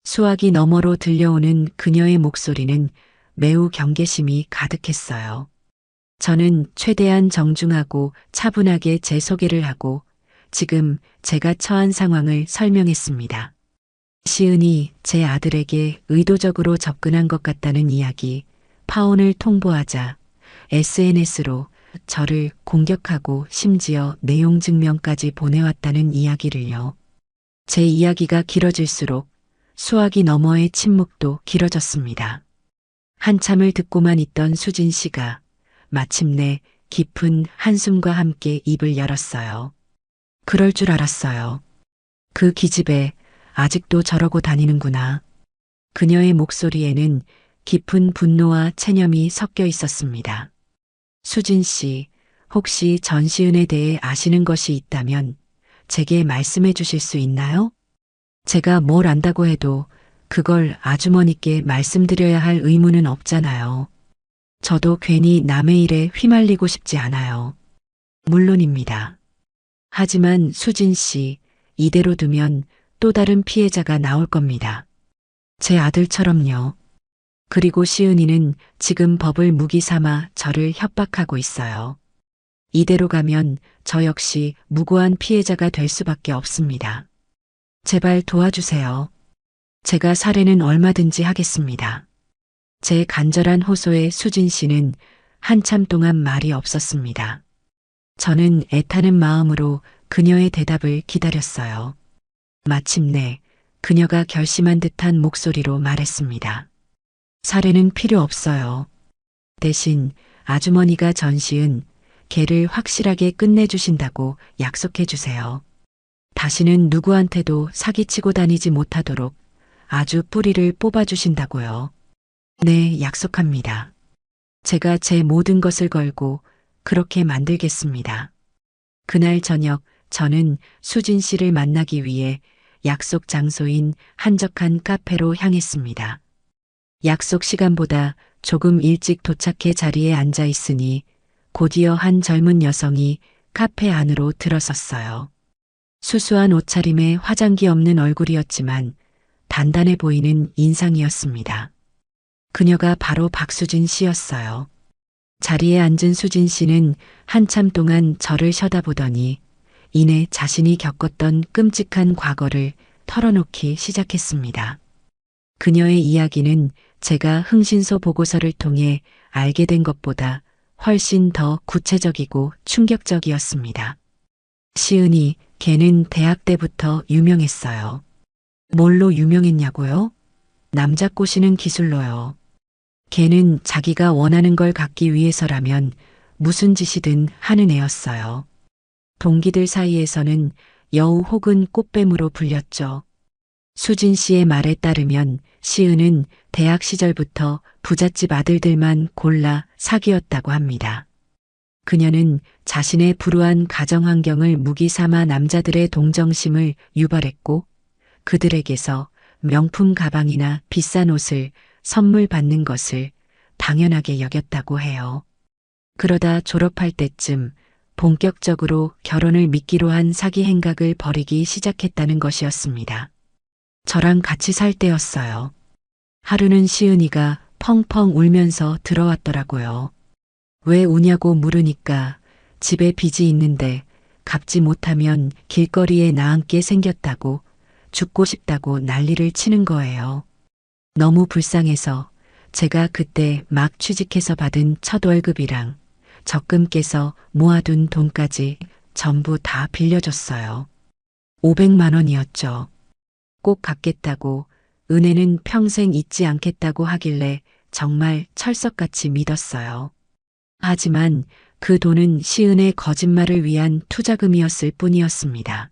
수화기 너머로 들려오는 그녀의 목소리는 매우 경계심이 가득했어요. 저는 최대한 정중하고 차분하게 제 소개를 하고 지금 제가 처한 상황을 설명했습니다. 시은이 제 아들에게 의도적으로 접근한 것 같다는 이야기, 파혼을 통보하자 SNS로 저를 공격하고 심지어 내용 증명까지 보내왔다는 이야기를요. 제 이야기가 길어질수록 수화기 너머의 침묵도 길어졌습니다. 한참을 듣고만 있던 수진 씨가 마침내 깊은 한숨과 함께 입을 열었어요. 그럴 줄 알았어요. 그 기집애 아직도 저러고 다니는구나. 그녀의 목소리에는 깊은 분노와 체념이 섞여 있었습니다. 수진 씨, 혹시 전시은에 대해 아시는 것이 있다면 제게 말씀해 주실 수 있나요? 제가 뭘 안다고 해도 그걸 아주머니께 말씀드려야 할 의무는 없잖아요. 저도 괜히 남의 일에 휘말리고 싶지 않아요. 물론입니다. 하지만 수진 씨, 이대로 두면 또 다른 피해자가 나올 겁니다. 제 아들처럼요. 그리고 시은이는 지금 법을 무기 삼아 저를 협박하고 있어요. 이대로 가면 저 역시 무고한 피해자가 될 수밖에 없습니다. 제발 도와주세요. 제가 사례는 얼마든지 하겠습니다. 제 간절한 호소에 수진 씨는 한참 동안 말이 없었습니다. 저는 애타는 마음으로 그녀의 대답을 기다렸어요. 마침내 그녀가 결심한 듯한 목소리로 말했습니다. 사례는 필요 없어요. 대신 아주머니가 전시은 걔를 확실하게 끝내주신다고 약속해 주세요. 다시는 누구한테도 사기치고 다니지 못하도록 아주 뿌리를 뽑아주신다고요. 네, 약속합니다. 제가 제 모든 것을 걸고 그렇게 만들겠습니다. 그날 저녁 저는 수진 씨를 만나기 위해 약속 장소인 한적한 카페로 향했습니다. 약속 시간보다 조금 일찍 도착해 자리에 앉아 있으니 곧이어 한 젊은 여성이 카페 안으로 들어섰어요. 수수한 옷차림에 화장기 없는 얼굴이었지만 단단해 보이는 인상이었습니다. 그녀가 바로 박수진 씨였어요. 자리에 앉은 수진 씨는 한참 동안 저를 쳐다보더니 이내 자신이 겪었던 끔찍한 과거를 털어놓기 시작했습니다. 그녀의 이야기는 제가 흥신소 보고서를 통해 알게 된 것보다 훨씬 더 구체적이고 충격적이었습니다. 시은이 걔는 대학 때부터 유명했어요. 뭘로 유명했냐고요? 남자 꼬시는 기술로요. 걔는 자기가 원하는 걸 갖기 위해서라면 무슨 짓이든 하는 애였어요. 동기들 사이에서는 여우 혹은 꽃뱀으로 불렸죠. 수진 씨의 말에 따르면 시은은 대학 시절부터 부잣집 아들들만 골라 사귀었다고 합니다. 그녀는 자신의 불우한 가정 환경을 무기 삼아 남자들의 동정심을 유발했고 그들에게서 명품 가방이나 비싼 옷을 선물 받는 것을 당연하게 여겼다고 해요. 그러다 졸업할 때쯤 본격적으로 결혼을 미끼로 한 사기 행각을 벌이기 시작했다는 것이었습니다. 저랑 같이 살 때였어요. 하루는 시은이가 펑펑 울면서 들어왔더라고요. 왜 우냐고 물으니까 집에 빚이 있는데 갚지 못하면 길거리에 나앉게 생겼다고 죽고 싶다고 난리를 치는 거예요. 너무 불쌍해서 제가 그때 막 취직해서 받은 첫 월급이랑 적금 깨서 모아둔 돈까지 전부 다 빌려줬어요. 500만 원이었죠. 꼭 갚겠다고 은혜는 평생 잊지 않겠다고 하길래 정말 철석같이 믿었어요. 하지만 그 돈은 시은의 거짓말을 위한 투자금이었을 뿐이었습니다.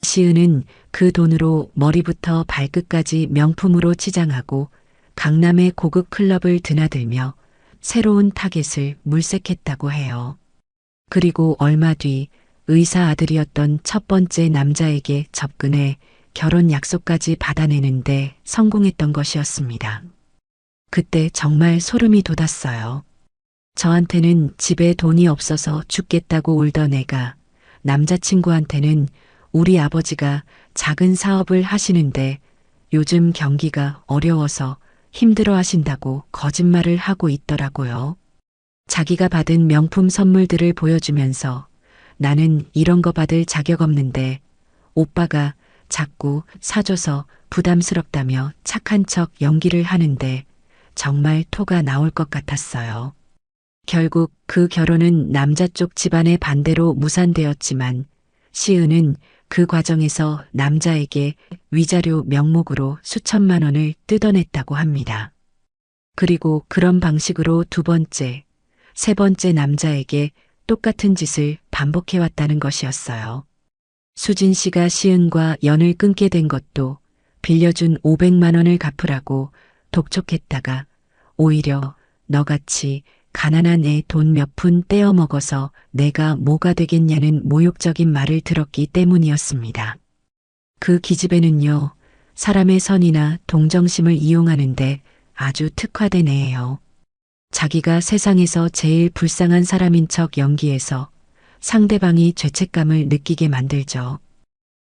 시은은 그 돈으로 머리부터 발끝까지 명품으로 치장하고 강남의 고급 클럽을 드나들며 새로운 타겟을 물색했다고 해요. 그리고 얼마 뒤 의사 아들이었던 첫 번째 남자에게 접근해 결혼 약속까지 받아내는데 성공했던 것이었습니다. 그때 정말 소름이 돋았어요. 저한테는 집에 돈이 없어서 죽겠다고 울던 애가 남자친구한테는 우리 아버지가 작은 사업을 하시는데 요즘 경기가 어려워서 힘들어 하신다고 거짓말을 하고 있더라고요. 자기가 받은 명품 선물들을 보여주면서 나는 이런 거 받을 자격 없는데 오빠가 자꾸 사줘서 부담스럽다며 착한 척 연기를 하는데 정말 토가 나올 것 같았어요. 결국 그 결혼은 남자 쪽 집안의 반대로 무산되었지만 시은은 그 과정에서 남자에게 위자료 명목으로 수천만 원을 뜯어냈다고 합니다. 그리고 그런 방식으로 두 번째, 세 번째 남자에게 똑같은 짓을 반복해왔다는 것이었어요. 수진 씨가 시은과 연을 끊게 된 것도 빌려준 500만 원을 갚으라고 독촉했다가 오히려 너같이 가난한 애 돈 몇 푼 떼어 먹어서 내가 뭐가 되겠냐는 모욕적인 말을 들었기 때문이었습니다. 그 기집애는요, 사람의 선이나 동정심을 이용하는데 아주 특화된 애예요. 자기가 세상에서 제일 불쌍한 사람인 척 연기해서 상대방이 죄책감을 느끼게 만들죠.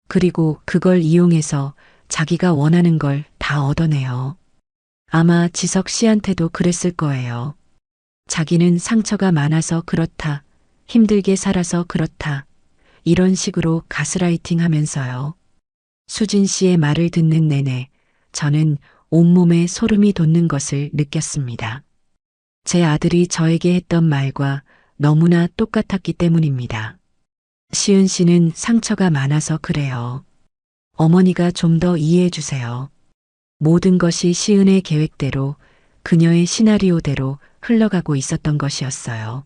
그리고 그걸 이용해서 자기가 원하는 걸 다 얻어내요. 아마 지석 씨한테도 그랬을 거예요. 자기는 상처가 많아서 그렇다, 힘들게 살아서 그렇다, 이런 식으로 가스라이팅 하면서요. 수진 씨의 말을 듣는 내내 저는 온몸에 소름이 돋는 것을 느꼈습니다. 제 아들이 저에게 했던 말과 너무나 똑같았기 때문입니다. 시은 씨는 상처가 많아서 그래요. 어머니가 좀 더 이해해 주세요. 모든 것이 시은의 계획대로, 그녀의 시나리오대로 흘러가고 있었던 것이었어요.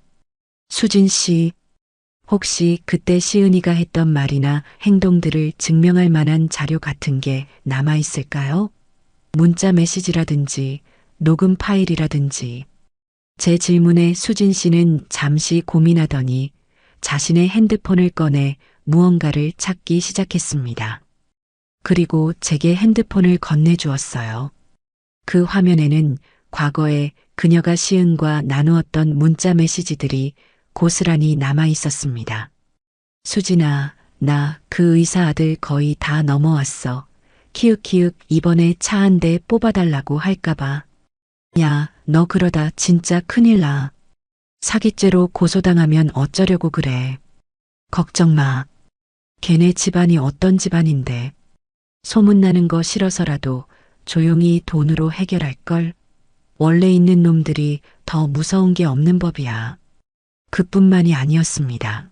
수진 씨, 혹시 그때 시은이가 했던 말이나 행동들을 증명할 만한 자료 같은 게 남아 있을까요? 문자 메시지라든지 녹음 파일이라든지. 제 질문에 수진 씨는 잠시 고민하더니 자신의 핸드폰을 꺼내 무언가를 찾기 시작했습니다. 그리고 제게 핸드폰을 건네주었어요. 그 화면에는 과거에 그녀가 시은과 나누었던 문자 메시지들이 고스란히 남아 있었습니다. 수진아, 나 그 의사 아들 거의 다 넘어왔어. 키읔키읔 이번에 차 한 대 뽑아달라고 할까봐. 야, 너 그러다 진짜 큰일 나. 사기죄로 고소당하면 어쩌려고 그래. 걱정 마. 걔네 집안이 어떤 집안인데. 소문나는 거 싫어서라도 조용히 돈으로 해결할걸. 원래 있는 놈들이 더 무서운 게 없는 법이야. 그뿐만이 아니었습니다.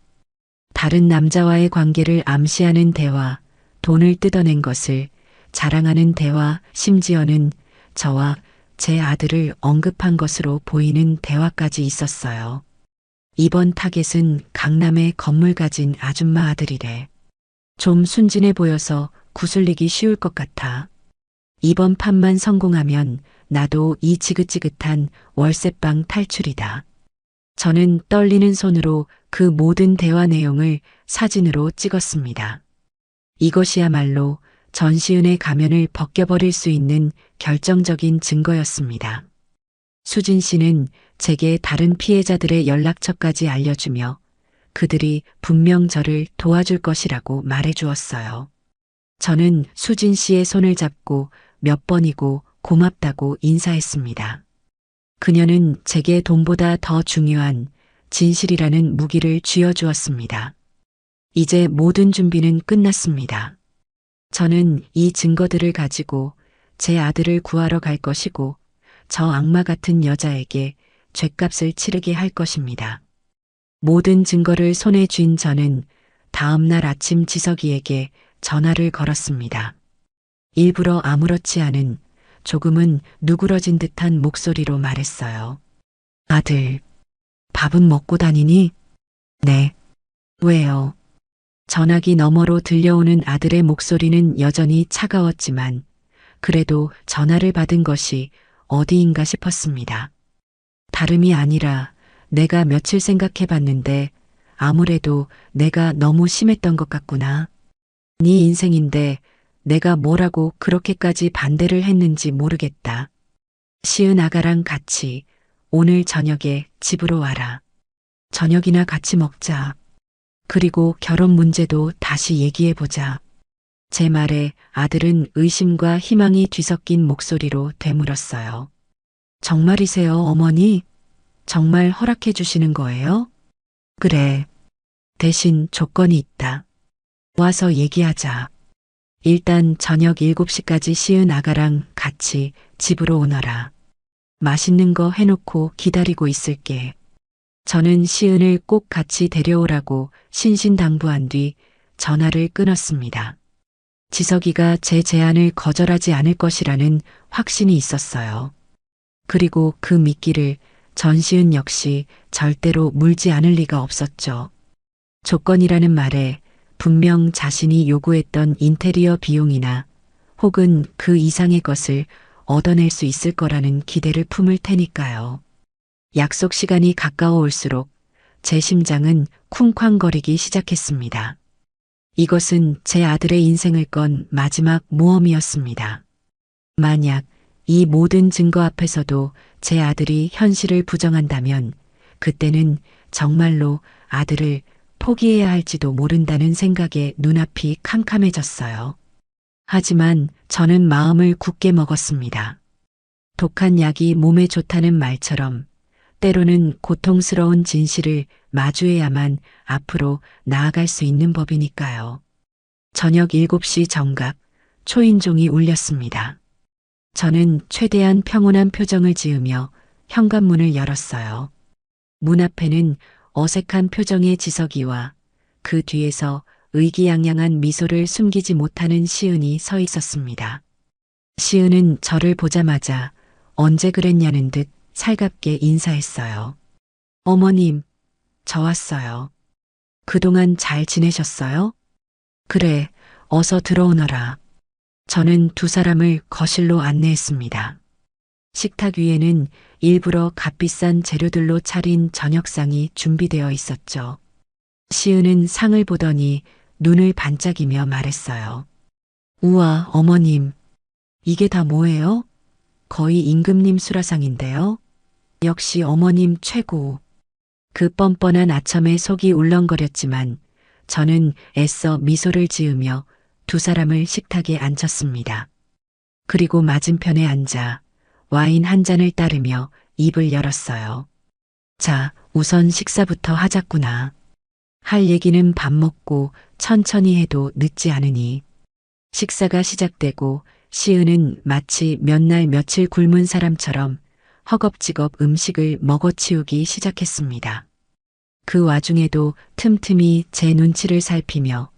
다른 남자와의 관계를 암시하는 대화, 돈을 뜯어낸 것을 자랑하는 대화, 심지어는 저와 제 아들을 언급한 것으로 보이는 대화까지 있었어요. 이번 타겟은 강남에 건물 가진 아줌마 아들이래. 좀 순진해 보여서 구슬리기 쉬울 것 같아. 이번 판만 성공하면 나도 이 지긋지긋한 월세방 탈출이다. 저는 떨리는 손으로 그 모든 대화 내용을 사진으로 찍었습니다. 이것이야말로 전시은의 가면을 벗겨버릴 수 있는 결정적인 증거였습니다. 수진 씨는 제게 다른 피해자들의 연락처까지 알려주며 그들이 분명 저를 도와줄 것이라고 말해주었어요. 저는 수진 씨의 손을 잡고 몇 번이고 고맙다고 인사했습니다. 그녀는 제게 돈보다 더 중요한 진실이라는 무기를 쥐어주었습니다. 이제 모든 준비는 끝났습니다. 저는 이 증거들을 가지고 제 아들을 구하러 갈 것이고 저 악마 같은 여자에게 죗값을 치르게 할 것입니다. 모든 증거를 손에 쥔 저는 다음 날 아침 지석이에게 전화를 걸었습니다. 일부러 아무렇지 않은 조금은 누그러진 듯한 목소리로 말했어요. 아들, 밥은 먹고 다니니? 네. 왜요? 전화기 너머로 들려오는 아들의 목소리는 여전히 차가웠지만 그래도 전화를 받은 것이 어디인가 싶었습니다. 다름이 아니라 내가 며칠 생각해 봤는데 아무래도 내가 너무 심했던 것 같구나. 네 인생인데 내가 뭐라고 그렇게까지 반대를 했는지 모르겠다. 시은 아가랑 같이 오늘 저녁에 집으로 와라. 저녁이나 같이 먹자. 그리고 결혼 문제도 다시 얘기해보자. 제 말에 아들은 의심과 희망이 뒤섞인 목소리로 되물었어요. 정말이세요, 어머니? 정말 허락해 주시는 거예요? 그래. 대신 조건이 있다. 와서 얘기하자. 일단 저녁 7시까지 시은 아가랑 같이 집으로 오너라. 맛있는 거 해놓고 기다리고 있을게. 저는 시은을 꼭 같이 데려오라고 신신당부한 뒤 전화를 끊었습니다. 지석이가 제 제안을 거절하지 않을 것이라는 확신이 있었어요. 그리고 그 미끼를 전시은 역시 절대로 물지 않을 리가 없었죠. 조건이라는 말에 분명 자신이 요구했던 인테리어 비용이나 혹은 그 이상의 것을 얻어낼 수 있을 거라는 기대를 품을 테니까요. 약속 시간이 가까워 올수록 제 심장은 쿵쾅거리기 시작했습니다. 이것은 제 아들의 인생을 건 마지막 모험이었습니다. 만약 이 모든 증거 앞에서도 제 아들이 현실을 부정한다면 그때는 정말로 아들을 포기해야 할지도 모른다는 생각에 눈앞이 캄캄해졌어요. 하지만 저는 마음을 굳게 먹었습니다. 독한 약이 몸에 좋다는 말처럼 때로는 고통스러운 진실을 마주해야만 앞으로 나아갈 수 있는 법이니까요. 저녁 7시 정각 초인종이 울렸습니다. 저는 최대한 평온한 표정을 지으며 현관문을 열었어요. 문 앞에는 어색한 표정의 지석이와 그 뒤에서 의기양양한 미소를 숨기지 못하는 시은이 서 있었습니다. 시은은 저를 보자마자 언제 그랬냐는 듯 살갑게 인사했어요. 어머님, 저 왔어요. 그동안 잘 지내셨어요? 그래, 어서 들어오너라. 저는 두 사람을 거실로 안내했습니다. 식탁 위에는 일부러 값비싼 재료들로 차린 저녁상이 준비되어 있었죠. 시은은 상을 보더니 눈을 반짝이며 말했어요. 우와, 어머님. 이게 다 뭐예요? 거의 임금님 수라상인데요. 역시 어머님 최고. 그 뻔뻔한 아첨에 속이 울렁거렸지만 저는 애써 미소를 지으며 두 사람을 식탁에 앉혔습니다. 그리고 맞은편에 앉아 와인 한 잔을 따르며 입을 열었어요. 자, 우선 식사부터 하자꾸나. 할 얘기는 밥 먹고 천천히 해도 늦지 않으니. 식사가 시작되고 시은은 마치 몇 날 며칠 굶은 사람처럼 허겁지겁 음식을 먹어치우기 시작했습니다. 그 와중에도 틈틈이 제 눈치를 살피며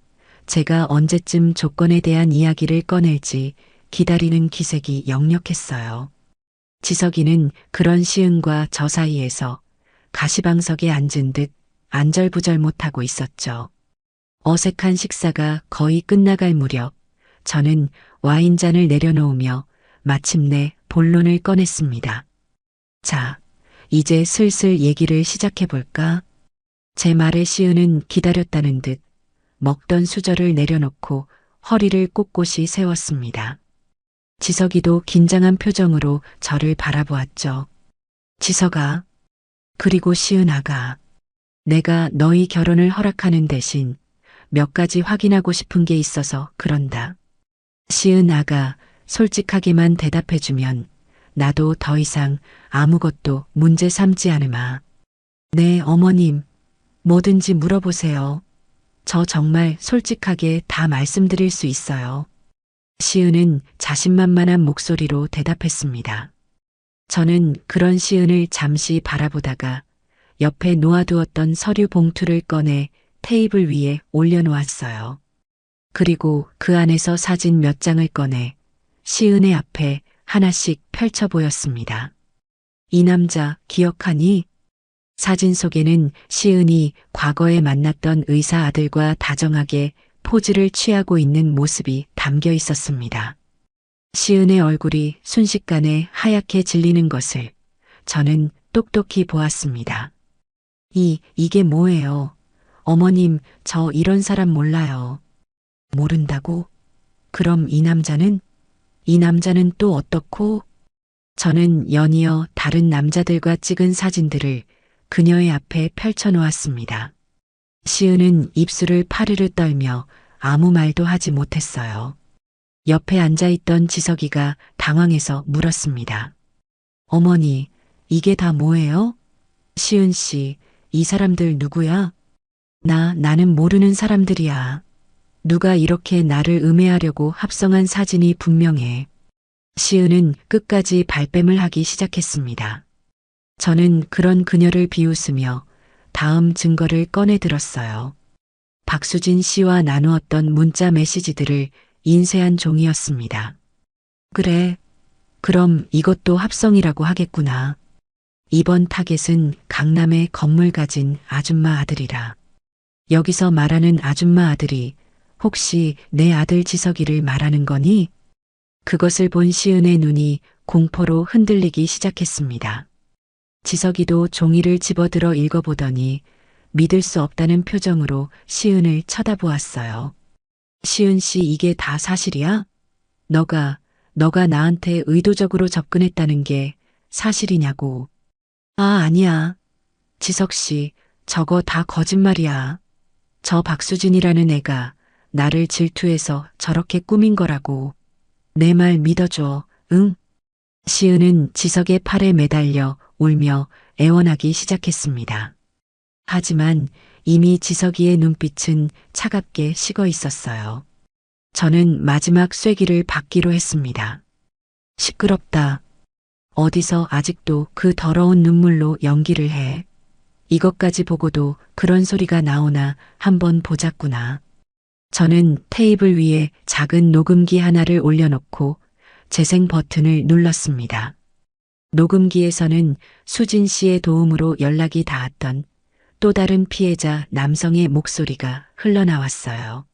제가 언제쯤 조건에 대한 이야기를 꺼낼지 기다리는 기색이 역력했어요. 지석이는 그런 시은과 저 사이에서 가시방석에 앉은 듯 안절부절 못하고 있었죠. 어색한 식사가 거의 끝나갈 무렵 저는 와인잔을 내려놓으며 마침내 본론을 꺼냈습니다. 자, 이제 슬슬 얘기를 시작해볼까? 제 말에 시은은 기다렸다는 듯 먹던 수저를 내려놓고 허리를 꼿꼿이 세웠습니다. 지석이도 긴장한 표정으로 저를 바라보았죠. 지석아, 그리고 시은 아가, 내가 너희 결혼을 허락하는 대신 몇 가지 확인하고 싶은 게 있어서 그런다. 시은 아가 솔직하게만 대답해주면 나도 더 이상 아무것도 문제 삼지 않으마. 네, 어머님, 뭐든지 물어보세요. 저 정말 솔직하게 다 말씀드릴 수 있어요. 시은은 자신만만한 목소리로 대답했습니다. 저는 그런 시은을 잠시 바라보다가 옆에 놓아두었던 서류 봉투를 꺼내 테이블 위에 올려놓았어요. 그리고 그 안에서 사진 몇 장을 꺼내 시은의 앞에 하나씩 펼쳐 보였습니다. 이 남자 기억하니? 사진 속에는 시은이 과거에 만났던 의사 아들과 다정하게 포즈를 취하고 있는 모습이 담겨 있었습니다. 시은의 얼굴이 순식간에 하얗게 질리는 것을 저는 똑똑히 보았습니다. 이게 뭐예요? 어머님, 저 이런 사람 몰라요. 모른다고? 그럼 이 남자는 또 어떻고? 저는 연이어 다른 남자들과 찍은 사진들을 그녀의 앞에 펼쳐 놓았습니다. 시은은 입술을 파르르 떨며 아무 말도 하지 못했어요. 옆에 앉아있던 지석이가 당황해서 물었습니다. 어머니, 이게 다 뭐예요? 시은 씨, 이 사람들 누구야? 나는 모르는 사람들이야. 누가 이렇게 나를 음해하려고 합성한 사진이 분명해. 시은은 끝까지 발뺌을 하기 시작했습니다. 저는 그런 그녀를 비웃으며 다음 증거를 꺼내 들었어요. 박수진 씨와 나누었던 문자 메시지들을 인쇄한 종이었습니다. 그래, 그럼 이것도 합성이라고 하겠구나. 이번 타겟은 강남에 건물 가진 아줌마 아들이라. 여기서 말하는 아줌마 아들이 혹시 내 아들 지석이를 말하는 거니? 그것을 본 시은의 눈이 공포로 흔들리기 시작했습니다. 지석이도 종이를 집어들어 읽어보더니 믿을 수 없다는 표정으로 시은을 쳐다보았어요. 시은 씨, 이게 다 사실이야? 너가 나한테 의도적으로 접근했다는 게 사실이냐고. 아니야. 지석 씨, 저거 다 거짓말이야. 저 박수진이라는 애가 나를 질투해서 저렇게 꾸민 거라고. 내 말 믿어줘, 응? 시은은 지석의 팔에 매달려 울며 애원하기 시작했습니다. 하지만 이미 지석이의 눈빛은 차갑게 식어 있었어요. 저는 마지막 쐐기를 박기로 했습니다. 시끄럽다. 어디서 아직도 그 더러운 눈물로 연기를 해. 이것까지 보고도 그런 소리가 나오나 한번 보자꾸나. 저는 테이블 위에 작은 녹음기 하나를 올려놓고 재생 버튼을 눌렀습니다. 녹음기에서는 수진 씨의 도움으로 연락이 닿았던 또 다른 피해자 남성의 목소리가 흘러나왔어요.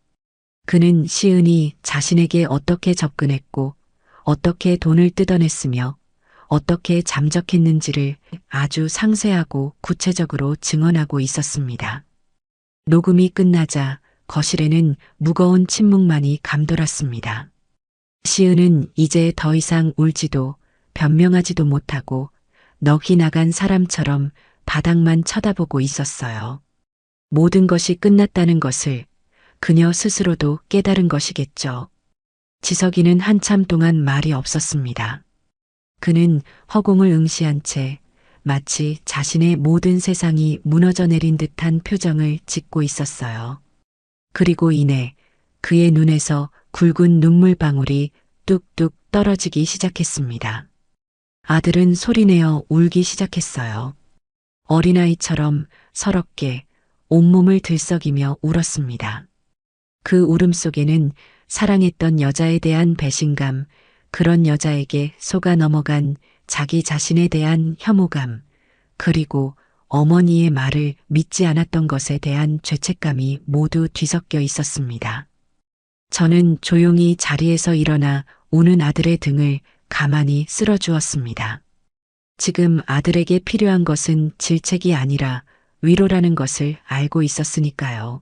그는 시은이 자신에게 어떻게 접근했고 어떻게 돈을 뜯어냈으며 어떻게 잠적했는지를 아주 상세하고 구체적으로 증언하고 있었습니다. 녹음이 끝나자 거실에는 무거운 침묵만이 감돌았습니다. 시은은 이제 더 이상 울지도 변명하지도 못하고 넋이 나간 사람처럼 바닥만 쳐다보고 있었어요. 모든 것이 끝났다는 것을 그녀 스스로도 깨달은 것이겠죠. 지석이는 한참 동안 말이 없었습니다. 그는 허공을 응시한 채 마치 자신의 모든 세상이 무너져 내린 듯한 표정을 짓고 있었어요. 그리고 이내 그의 눈에서 굵은 눈물방울이 뚝뚝 떨어지기 시작했습니다. 아들은 소리내어 울기 시작했어요. 어린아이처럼 서럽게 온몸을 들썩이며 울었습니다. 그 울음속에는 사랑했던 여자에 대한 배신감, 그런 여자에게 속아 넘어간 자기 자신에 대한 혐오감, 그리고 어머니의 말을 믿지 않았던 것에 대한 죄책감이 모두 뒤섞여 있었습니다. 저는 조용히 자리에서 일어나 우는 아들의 등을 가만히 쓸어주었습니다. 지금 아들에게 필요한 것은 질책이 아니라 위로라는 것을 알고 있었으니까요.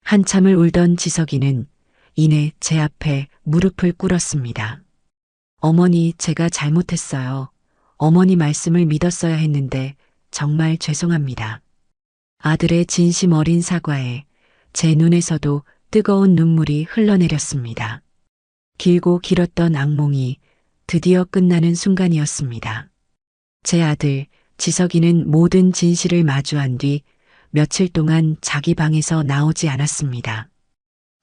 한참을 울던 지석이는 이내 제 앞에 무릎을 꿇었습니다. 어머니, 제가 잘못했어요. 어머니 말씀을 믿었어야 했는데 정말 죄송합니다. 아들의 진심 어린 사과에 제 눈에서도 뜨거운 눈물이 흘러내렸습니다. 길고 길었던 악몽이 드디어 끝나는 순간이었습니다. 제 아들 지석이는 모든 진실을 마주한 뒤 며칠 동안 자기 방에서 나오지 않았습니다.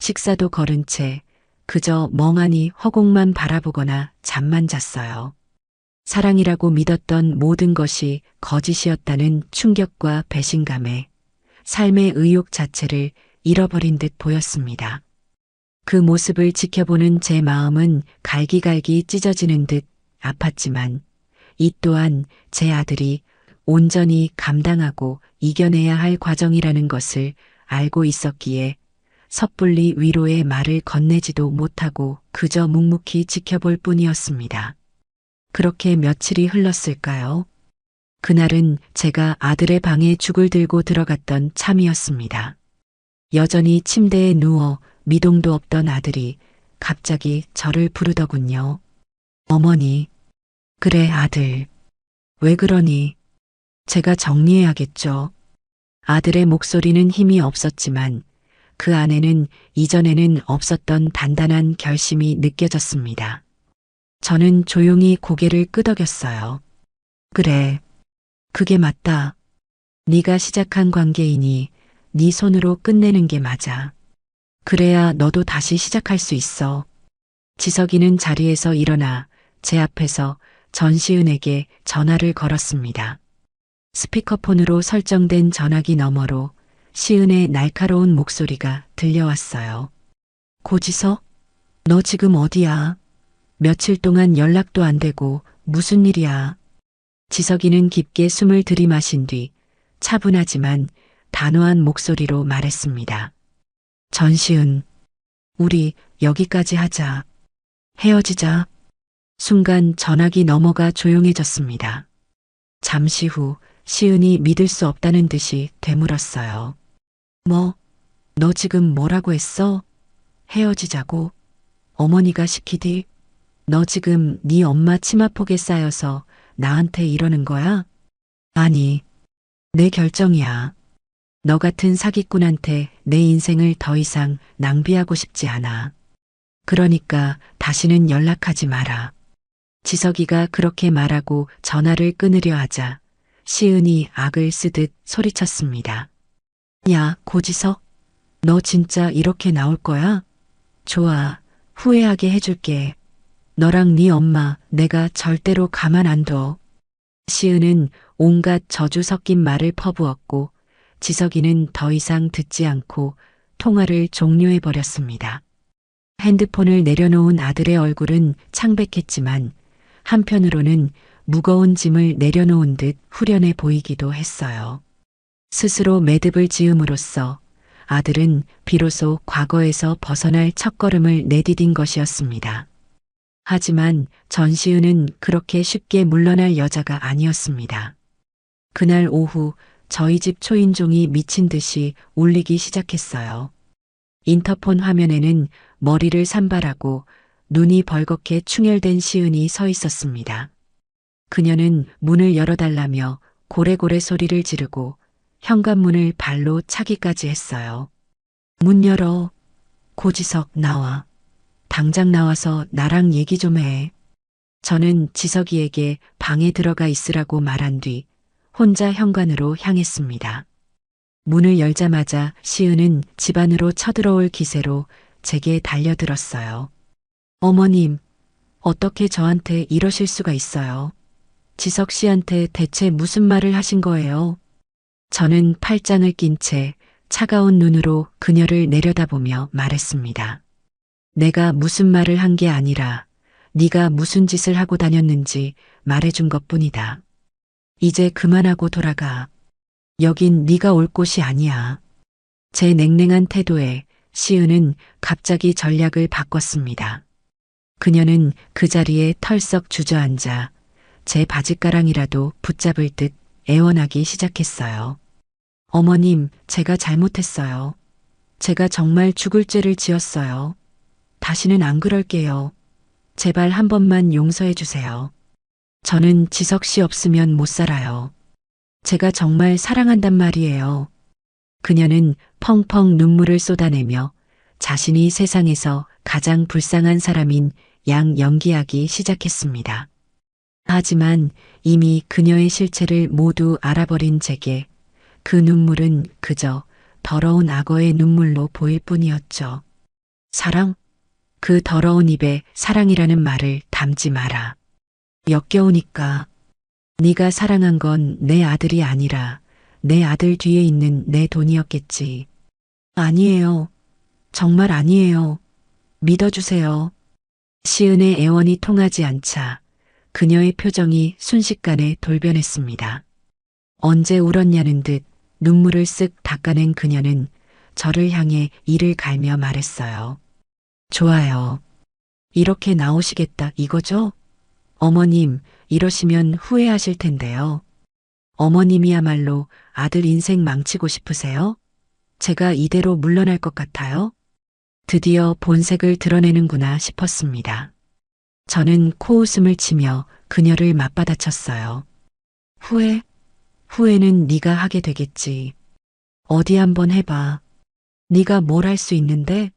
식사도 거른 채 그저 멍하니 허공만 바라보거나 잠만 잤어요. 사랑이라고 믿었던 모든 것이 거짓이었다는 충격과 배신감에 삶의 의욕 자체를 잃어버린 듯 보였습니다. 그 모습을 지켜보는 제 마음은 갈기갈기 찢어지는 듯 아팠지만 이 또한 제 아들이 온전히 감당하고 이겨내야 할 과정이라는 것을 알고 있었기에 섣불리 위로의 말을 건네지도 못하고 그저 묵묵히 지켜볼 뿐이었습니다. 그렇게 며칠이 흘렀을까요? 그날은 제가 아들의 방에 죽을 들고 들어갔던 참이었습니다. 여전히 침대에 누워 미동도 없던 아들이 갑자기 저를 부르더군요. 어머니. 그래, 아들. 왜 그러니? 제가 정리해야겠죠. 아들의 목소리는 힘이 없었지만 그 안에는 이전에는 없었던 단단한 결심이 느껴졌습니다. 저는 조용히 고개를 끄덕였어요. 그래. 그게 맞다. 네가 시작한 관계이니 네 손으로 끝내는 게 맞아. 그래야 너도 다시 시작할 수 있어. 지석이는 자리에서 일어나 제 앞에서 전시은에게 전화를 걸었습니다. 스피커폰으로 설정된 전화기 너머로 시은의 날카로운 목소리가 들려왔어요. 고지석? 너 지금 어디야? 며칠 동안 연락도 안 되고 무슨 일이야? 지석이는 깊게 숨을 들이마신 뒤 차분하지만 단호한 목소리로 말했습니다. 전시은, 우리 여기까지 하자. 헤어지자. 순간 전화기 너머가 조용해졌습니다. 잠시 후 시은이 믿을 수 없다는 듯이 되물었어요. 뭐? 너 지금 뭐라고 했어? 헤어지자고? 어머니가 시키디? 너 지금 네 엄마 치마폭에 쌓여서 나한테 이러는 거야? 아니, 내 결정이야. 너 같은 사기꾼한테 내 인생을 더 이상 낭비하고 싶지 않아. 그러니까 다시는 연락하지 마라. 지석이가 그렇게 말하고 전화를 끊으려 하자 시은이 악을 쓰듯 소리쳤습니다. 야, 고지석, 너 진짜 이렇게 나올 거야? 좋아, 후회하게 해줄게. 너랑 네 엄마 내가 절대로 가만 안 둬. 시은은 온갖 저주 섞인 말을 퍼부었고 지석이는 더 이상 듣지 않고 통화를 종료해버렸습니다. 핸드폰을 내려놓은 아들의 얼굴은 창백했지만 한편으로는 무거운 짐을 내려놓은 듯 후련해 보이기도 했어요. 스스로 매듭을 지음으로써 아들은 비로소 과거에서 벗어날 첫걸음을 내디딘 것이었습니다. 하지만 전시은은 그렇게 쉽게 물러날 여자가 아니었습니다. 그날 오후 저희 집 초인종이 미친 듯이 울리기 시작했어요. 인터폰 화면에는 머리를 산발하고 눈이 벌겋게 충혈된 시은이 서 있었습니다. 그녀는 문을 열어달라며 고래고래 소리를 지르고 현관문을 발로 차기까지 했어요. 문 열어. 고지석, 나와. 당장 나와서 나랑 얘기 좀 해. 저는 지석이에게 방에 들어가 있으라고 말한 뒤 혼자 현관으로 향했습니다. 문을 열자마자 시은은 집 안으로 쳐들어올 기세로 제게 달려들었어요. 어머님, 어떻게 저한테 이러실 수가 있어요? 지석 씨한테 대체 무슨 말을 하신 거예요? 저는 팔짱을 낀 채 차가운 눈으로 그녀를 내려다보며 말했습니다. 내가 무슨 말을 한 게 아니라 네가 무슨 짓을 하고 다녔는지 말해준 것뿐이다. 이제 그만하고 돌아가. 여긴 네가 올 곳이 아니야. 제 냉랭한 태도에 시은은 갑자기 전략을 바꿨습니다. 그녀는 그 자리에 털썩 주저앉아 제 바짓가랑이라도 붙잡을 듯 애원하기 시작했어요. 어머님, 제가 잘못했어요. 제가 정말 죽을 죄를 지었어요. 다시는 안 그럴게요. 제발 한 번만 용서해 주세요. 저는 지석 씨 없으면 못 살아요. 제가 정말 사랑한단 말이에요. 그녀는 펑펑 눈물을 쏟아내며 자신이 세상에서 가장 불쌍한 사람인 양 연기하기 시작했습니다. 하지만 이미 그녀의 실체를 모두 알아버린 제게 그 눈물은 그저 더러운 악어의 눈물로 보일 뿐이었죠. 사랑? 그 더러운 입에 사랑이라는 말을 담지 마라. 역겨우니까. 네가 사랑한 건 내 아들이 아니라 내 아들 뒤에 있는 내 돈이었겠지. 아니에요. 정말 아니에요. 믿어주세요. 시은의 애원이 통하지 않자 그녀의 표정이 순식간에 돌변했습니다. 언제 울었냐는 듯 눈물을 쓱 닦아낸 그녀는 저를 향해 이를 갈며 말했어요. 좋아요. 이렇게 나오시겠다 이거죠? 어머님, 이러시면 후회하실 텐데요. 어머님이야말로 아들 인생 망치고 싶으세요? 제가 이대로 물러날 것 같아요? 드디어 본색을 드러내는구나 싶었습니다. 저는 코웃음을 치며 그녀를 맞받아쳤어요. 후회? 후회는 네가 하게 되겠지. 어디 한번 해봐. 네가 뭘 할 수 있는데?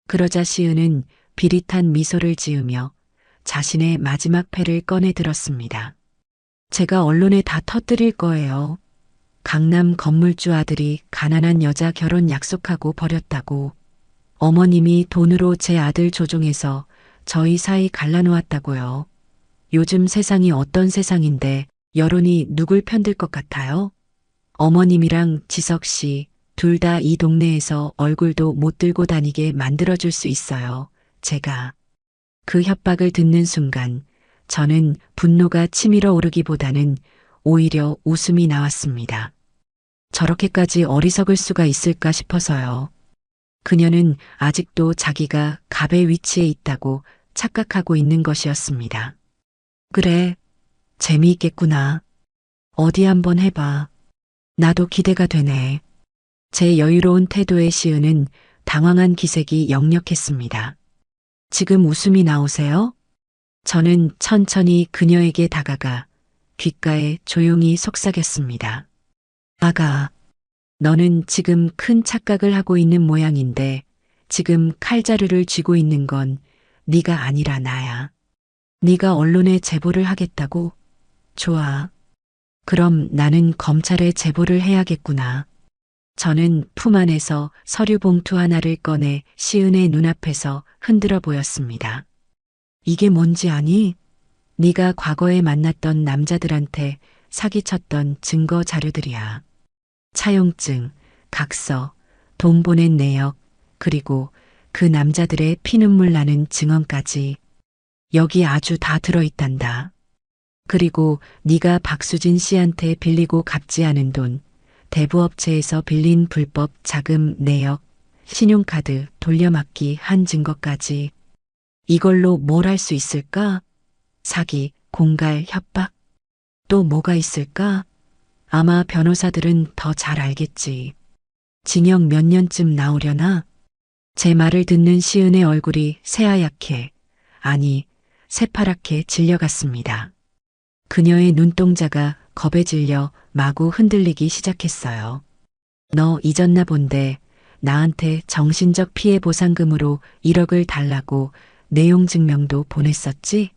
그러자 시은은 비릿한 미소를 지으며 자신의 마지막 패를 꺼내 들었습니다. 제가 언론에 다 터뜨릴 거예요. 강남 건물주 아들이 가난한 여자 결혼 약속하고 버렸다고. 어머님이 돈으로 제 아들 조종해서 저희 사이 갈라놓았다고요. 요즘 세상이 어떤 세상인데 여론이 누굴 편들 것 같아요? 어머님이랑 지석 씨 둘 다 이 동네에서 얼굴도 못 들고 다니게 만들어줄 수 있어요. 제가. 그 협박을 듣는 순간 저는 분노가 치밀어 오르기보다는 오히려 웃음이 나왔습니다. 저렇게까지 어리석을 수가 있을까 싶어서요. 그녀는 아직도 자기가 갑의 위치에 있다고 착각하고 있는 것이었습니다. 그래, 재미있겠구나. 어디 한번 해봐. 나도 기대가 되네. 제 여유로운 태도에 시은은 당황한 기색이 역력했습니다. 지금 웃음이 나오세요? 저는 천천히 그녀에게 다가가 귓가에 조용히 속삭였습니다. 아가, 너는 지금 큰 착각을 하고 있는 모양인데 지금 칼자루를 쥐고 있는 건 네가 아니라 나야. 네가 언론에 제보를 하겠다고? 좋아. 그럼 나는 검찰에 제보를 해야겠구나. 저는 품 안에서 서류 봉투 하나를 꺼내 시은의 눈앞에서 흔들어 보였습니다. 이게 뭔지 아니? 네가 과거에 만났던 남자들한테 사기쳤던 증거 자료들이야. 차용증, 각서, 돈 보낸 내역, 그리고 그 남자들의 피눈물 나는 증언까지. 여기 아주 다 들어있단다. 그리고 네가 박수진 씨한테 빌리고 갚지 않은 돈, 대부업체에서 빌린 불법 자금 내역, 신용카드 돌려막기 한 증거까지. 이걸로 뭘 할 수 있을까? 사기, 공갈, 협박? 또 뭐가 있을까? 아마 변호사들은 더 잘 알겠지. 징역 몇 년쯤 나오려나? 제 말을 듣는 시은의 얼굴이 새하얗게, 아니, 새파랗게 질려갔습니다. 그녀의 눈동자가 겁에 질려 마구 흔들리기 시작했어요. 너 잊었나 본데 나한테 정신적 피해 보상금으로 1억을 달라고 내용 증명도 보냈었지?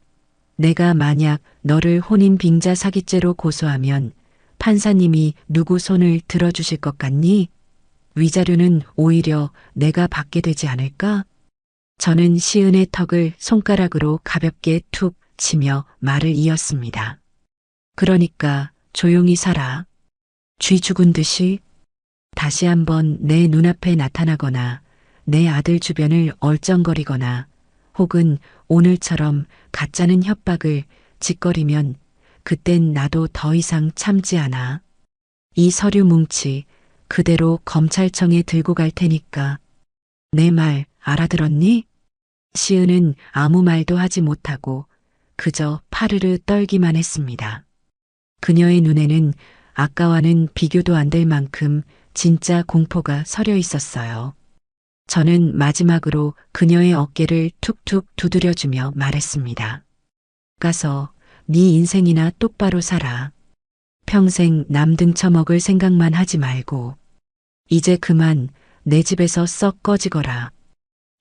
내가 만약 너를 혼인 빙자 사기죄로 고소하면 판사님이 누구 손을 들어주실 것 같니? 위자료는 오히려 내가 받게 되지 않을까? 저는 시은의 턱을 손가락으로 가볍게 툭 치며 말을 이었습니다. 그러니까 조용히 살아. 쥐 죽은 듯이 다시 한번 내 눈앞에 나타나거나 내 아들 주변을 얼쩡거리거나 혹은 오늘처럼 가짜는 협박을 짓거리면 그땐 나도 더 이상 참지 않아. 이 서류 뭉치 그대로 검찰청에 들고 갈 테니까 내 말 알아들었니? 시은은 아무 말도 하지 못하고 그저 파르르 떨기만 했습니다. 그녀의 눈에는 아까와는 비교도 안 될 만큼 진짜 공포가 서려 있었어요. 저는 마지막으로 그녀의 어깨를 툭툭 두드려주며 말했습니다. 가서 네 인생이나 똑바로 살아. 평생 남 등쳐먹을 생각만 하지 말고. 이제 그만 내 집에서 썩 꺼지거라.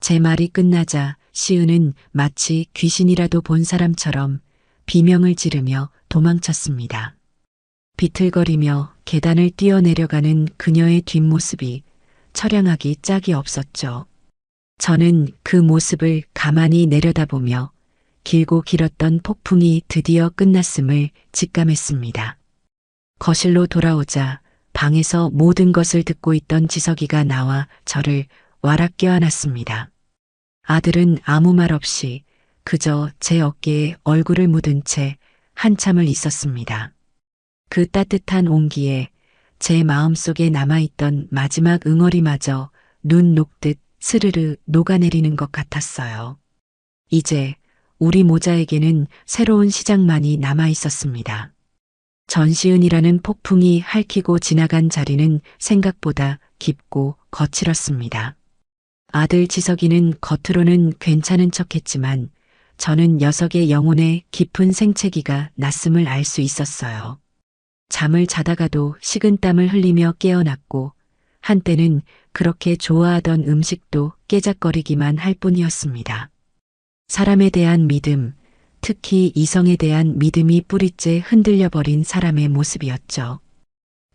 제 말이 끝나자 시은은 마치 귀신이라도 본 사람처럼 비명을 지르며 도망쳤습니다. 비틀거리며 계단을 뛰어내려가는 그녀의 뒷모습이 처량하기 짝이 없었죠. 저는 그 모습을 가만히 내려다보며 길고 길었던 폭풍이 드디어 끝났음을 직감했습니다. 거실로 돌아오자 방에서 모든 것을 듣고 있던 지석이가 나와 저를 와락 껴안았습니다. 아들은 아무 말 없이 그저 제 어깨에 얼굴을 묻은 채 한참을 있었습니다. 그 따뜻한 온기에 제 마음속에 남아있던 마지막 응어리마저 눈 녹듯 스르르 녹아내리는 것 같았어요. 이제 우리 모자에게는 새로운 시작만이 남아있었습니다. 전시은이라는 폭풍이 핥히고 지나간 자리는 생각보다 깊고 거칠었습니다. 아들 지석이는 겉으로는 괜찮은 척했지만 저는 녀석의 영혼에 깊은 생채기가 났음을 알 수 있었어요. 잠을 자다가도 식은땀을 흘리며 깨어났고 한때는 그렇게 좋아하던 음식도 깨작거리기만 할 뿐이었습니다. 사람에 대한 믿음, 특히 이성에 대한 믿음이 뿌리째 흔들려버린 사람의 모습이었죠.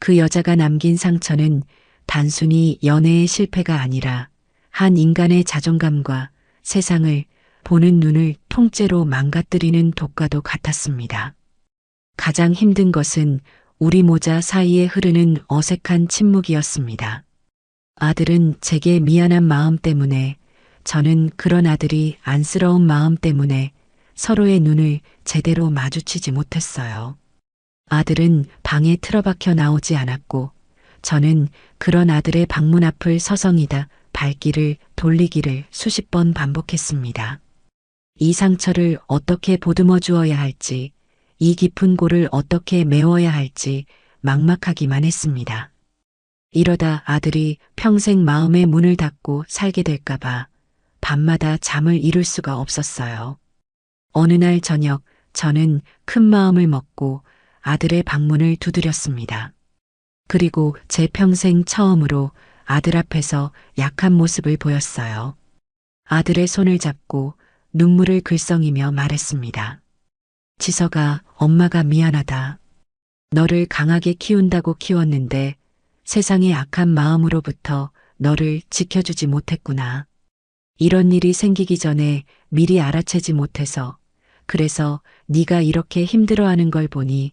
그 여자가 남긴 상처는 단순히 연애의 실패가 아니라 한 인간의 자존감과 세상을 보는 눈을 통째로 망가뜨리는 독과도 같았습니다. 가장 힘든 것은 우리 모자 사이에 흐르는 어색한 침묵이었습니다. 아들은 제게 미안한 마음 때문에, 저는 그런 아들이 안쓰러운 마음 때문에 서로의 눈을 제대로 마주치지 못했어요. 아들은 방에 틀어박혀 나오지 않았고 저는 그런 아들의 방문 앞을 서성이다 발길을 돌리기를 수십 번 반복했습니다. 이 상처를 어떻게 보듬어 주어야 할지, 이 깊은 골을 어떻게 메워야 할지 막막하기만 했습니다. 이러다 아들이 평생 마음의 문을 닫고 살게 될까봐 밤마다 잠을 이룰 수가 없었어요. 어느 날 저녁 저는 큰 마음을 먹고 아들의 방문을 두드렸습니다. 그리고 제 평생 처음으로 아들 앞에서 약한 모습을 보였어요. 아들의 손을 잡고 눈물을 글썽이며 말했습니다. 지석아, 엄마가 미안하다. 너를 강하게 키운다고 키웠는데 세상의 악한 마음으로부터 너를 지켜주지 못했구나. 이런 일이 생기기 전에 미리 알아채지 못해서, 그래서 네가 이렇게 힘들어하는 걸 보니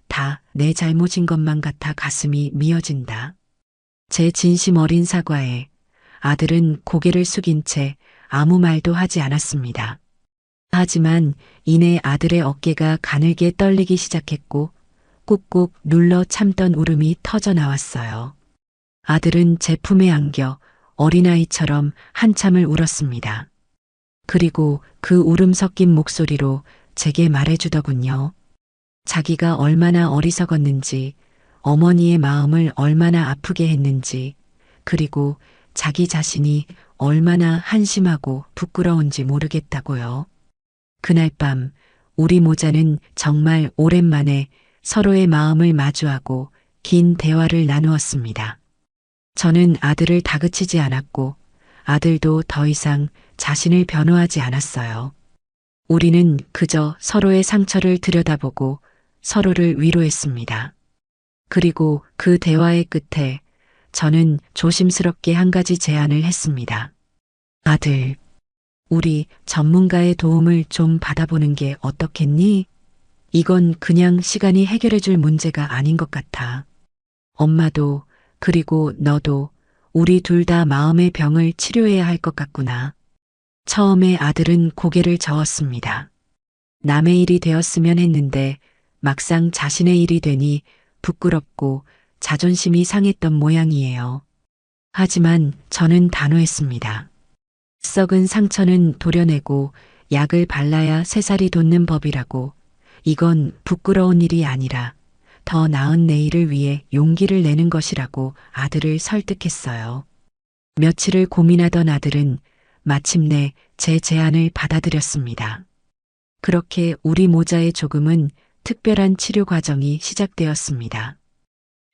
다 내 잘못인 것만 같아 가슴이 미어진다. 제 진심 어린 사과에 아들은 고개를 숙인 채 아무 말도 하지 않았습니다. 하지만 이내 아들의 어깨가 가늘게 떨리기 시작했고 꾹꾹 눌러 참던 울음이 터져 나왔어요. 아들은 제 품에 안겨 어린아이처럼 한참을 울었습니다. 그리고 그 울음 섞인 목소리로 제게 말해주더군요. 자기가 얼마나 어리석었는지, 어머니의 마음을 얼마나 아프게 했는지, 그리고 자기 자신이 얼마나 한심하고 부끄러운지 모르겠다고요. 그날 밤 우리 모자는 정말 오랜만에 서로의 마음을 마주하고 긴 대화를 나누었습니다. 저는 아들을 다그치지 않았고 아들도 더 이상 자신을 변호하지 않았어요. 우리는 그저 서로의 상처를 들여다보고 서로를 위로했습니다. 그리고 그 대화의 끝에 저는 조심스럽게 한 가지 제안을 했습니다. 아들, 우리 전문가의 도움을 좀 받아보는 게 어떻겠니? 이건 그냥 시간이 해결해줄 문제가 아닌 것 같아. 엄마도 그리고 너도 우리 둘 다 마음의 병을 치료해야 할 것 같구나. 처음에 아들은 고개를 저었습니다. 남의 일이 되었으면 했는데 막상 자신의 일이 되니 부끄럽고 자존심이 상했던 모양이에요. 하지만 저는 단호했습니다. 썩은 상처는 도려내고 약을 발라야 새살이 돋는 법이라고. 이건 부끄러운 일이 아니라 더 나은 내일을 위해 용기를 내는 것이라고 아들을 설득했어요. 며칠을 고민하던 아들은 마침내 제 제안을 받아들였습니다. 그렇게 우리 모자의 조금은 특별한 치료 과정이 시작되었습니다.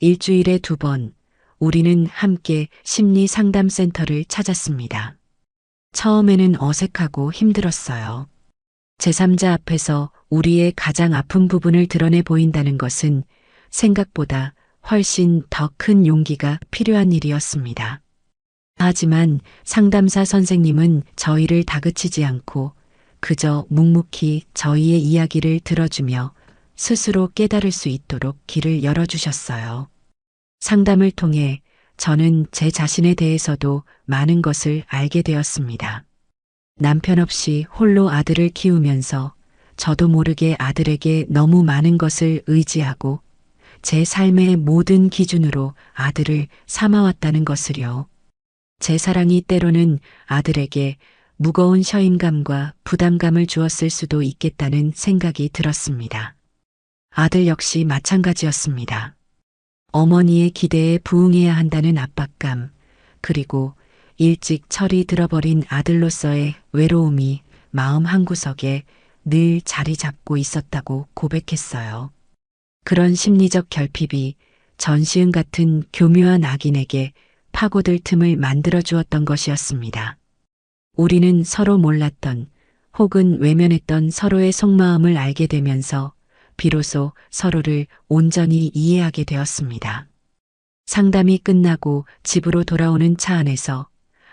일주일에 2번, 우리는 함께 심리 상담센터를 찾았습니다. 처음에는 어색하고 힘들었어요. 제3자 앞에서 우리의 가장 아픈 부분을 드러내 보인다는 것은 생각보다 훨씬 더 큰 용기가 필요한 일이었습니다. 하지만 상담사 선생님은 저희를 다그치지 않고 그저 묵묵히 저희의 이야기를 들어주며 스스로 깨달을 수 있도록 길을 열어주셨어요. 상담을 통해 저는 제 자신에 대해서도 많은 것을 알게 되었습니다. 남편 없이 홀로 아들을 키우면서 저도 모르게 아들에게 너무 많은 것을 의지하고 제 삶의 모든 기준으로 아들을 삼아왔다는 것을요. 제 사랑이 때로는 아들에게 무거운 셔임감과 부담감을 주었을 수도 있겠다는 생각이 들었습니다. 아들 역시 마찬가지였습니다. 어머니의 기대에 부응해야 한다는 압박감, 그리고 일찍 철이 들어버린 아들로서의 외로움이 마음 한구석에 늘 자리 잡고 있었다고 고백했어요. 그런 심리적 결핍이 전시은 같은 교묘한 악인에게 파고들 틈을 만들어 주었던 것이었습니다. 우리는 서로 몰랐던 혹은 외면했던 서로의 속마음을 알게 되면서 비로소 서로를 온전히 이해하게 되었습니다. 상담이 끝나고 집으로 돌아오는 차 안에서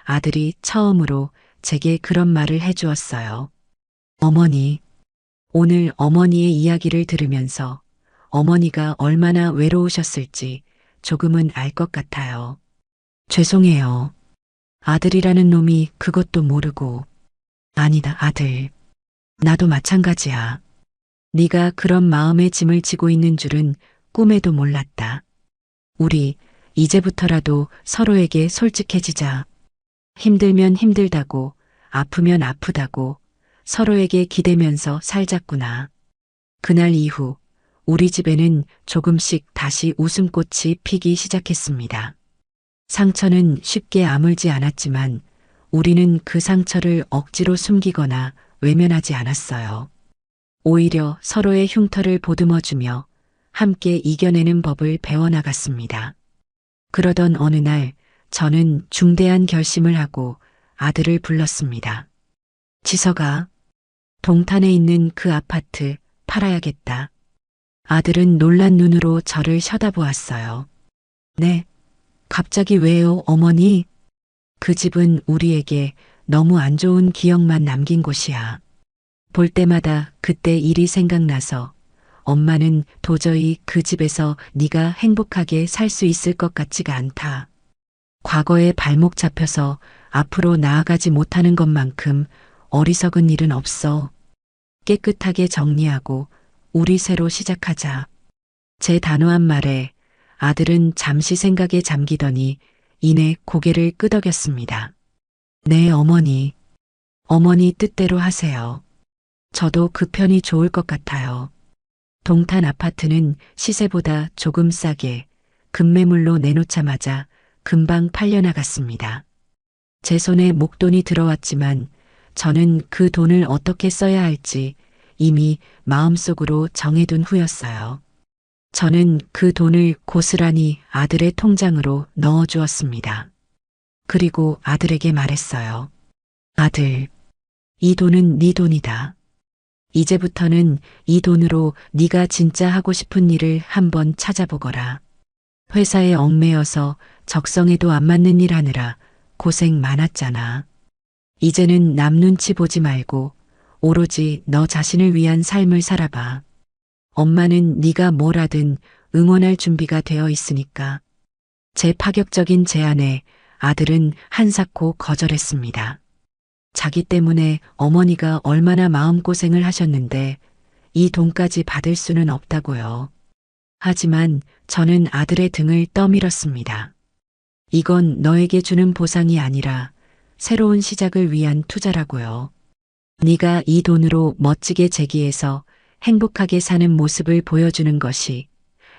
아들이 처음으로 제게 그런 말을 해주었어요. 어머니, 오늘 어머니의 이야기를 들으면서 어머니가 얼마나 외로우셨을지 조금은 알 것 같아요. 죄송해요. 아들이라는 놈이 그것도 모르고. 아니다, 아들. 나도 마찬가지야. 네가 그런 마음의 짐을 지고 있는 줄은 꿈에도 몰랐다. 우리 이제부터라도 서로에게 솔직해지자. 힘들면 힘들다고, 아프면 아프다고 서로에게 기대면서 살자꾸나. 그날 이후 우리 집에는 조금씩 다시 웃음꽃이 피기 시작했습니다. 상처는 쉽게 아물지 않았지만 우리는 그 상처를 억지로 숨기거나 외면하지 않았어요. 오히려 서로의 흉터를 보듬어주며 함께 이겨내는 법을 배워나갔습니다. 그러던 어느 날 저는 중대한 결심을 하고 아들을 불렀습니다. 지석아, 동탄에 있는 그 아파트 팔아야겠다. 아들은 놀란 눈으로 저를 쳐다보았어요. 네, 갑자기 왜요, 어머니? 그 집은 우리에게 너무 안 좋은 기억만 남긴 곳이야. 볼 때마다 그때 일이 생각나서 엄마는 도저히 그 집에서 네가 행복하게 살 수 있을 것 같지가 않다. 과거에 발목 잡혀서 앞으로 나아가지 못하는 것만큼 어리석은 일은 없어. 깨끗하게 정리하고 우리 새로 시작하자. 제 단호한 말에 아들은 잠시 생각에 잠기더니 이내 고개를 끄덕였습니다. 네, 어머니. 어머니 뜻대로 하세요. 저도 그 편이 좋을 것 같아요. 동탄 아파트는 시세보다 조금 싸게 급매물로 내놓자마자 금방 팔려나갔습니다. 제 손에 목돈이 들어왔지만 저는 그 돈을 어떻게 써야 할지 이미 마음속으로 정해둔 후였어요. 저는 그 돈을 고스란히 아들의 통장으로 넣어주었습니다. 그리고 아들에게 말했어요. 아들, 이 돈은 네 돈이다. 이제부터는 이 돈으로 네가 진짜 하고 싶은 일을 한번 찾아보거라. 회사에 얽매여서 적성에도 안 맞는 일 하느라 고생 많았잖아. 이제는 남 눈치 보지 말고 오로지 너 자신을 위한 삶을 살아봐. 엄마는 네가 뭘 하든 응원할 준비가 되어 있으니까. 제 파격적인 제안에 아들은 한사코 거절했습니다. 자기 때문에 어머니가 얼마나 마음고생을 하셨는데 이 돈까지 받을 수는 없다고요. 하지만 저는 아들의 등을 떠밀었습니다. 이건 너에게 주는 보상이 아니라 새로운 시작을 위한 투자라고요. 네가 이 돈으로 멋지게 재기해서 행복하게 사는 모습을 보여주는 것이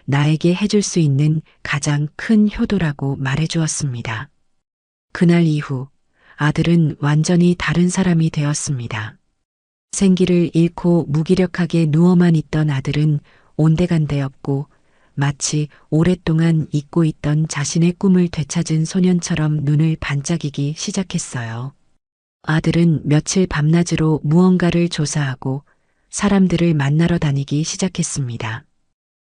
나에게 해줄 수 있는 가장 큰 효도라고 말해주었습니다. 그날 이후 아들은 완전히 다른 사람이 되었습니다. 생기를 잃고 무기력하게 누워만 있던 아들은 온데간데 없고 마치 오랫동안 잊고 있던 자신의 꿈을 되찾은 소년처럼 눈을 반짝이기 시작했어요. 아들은 며칠 밤낮으로 무언가를 조사하고 사람들을 만나러 다니기 시작했습니다.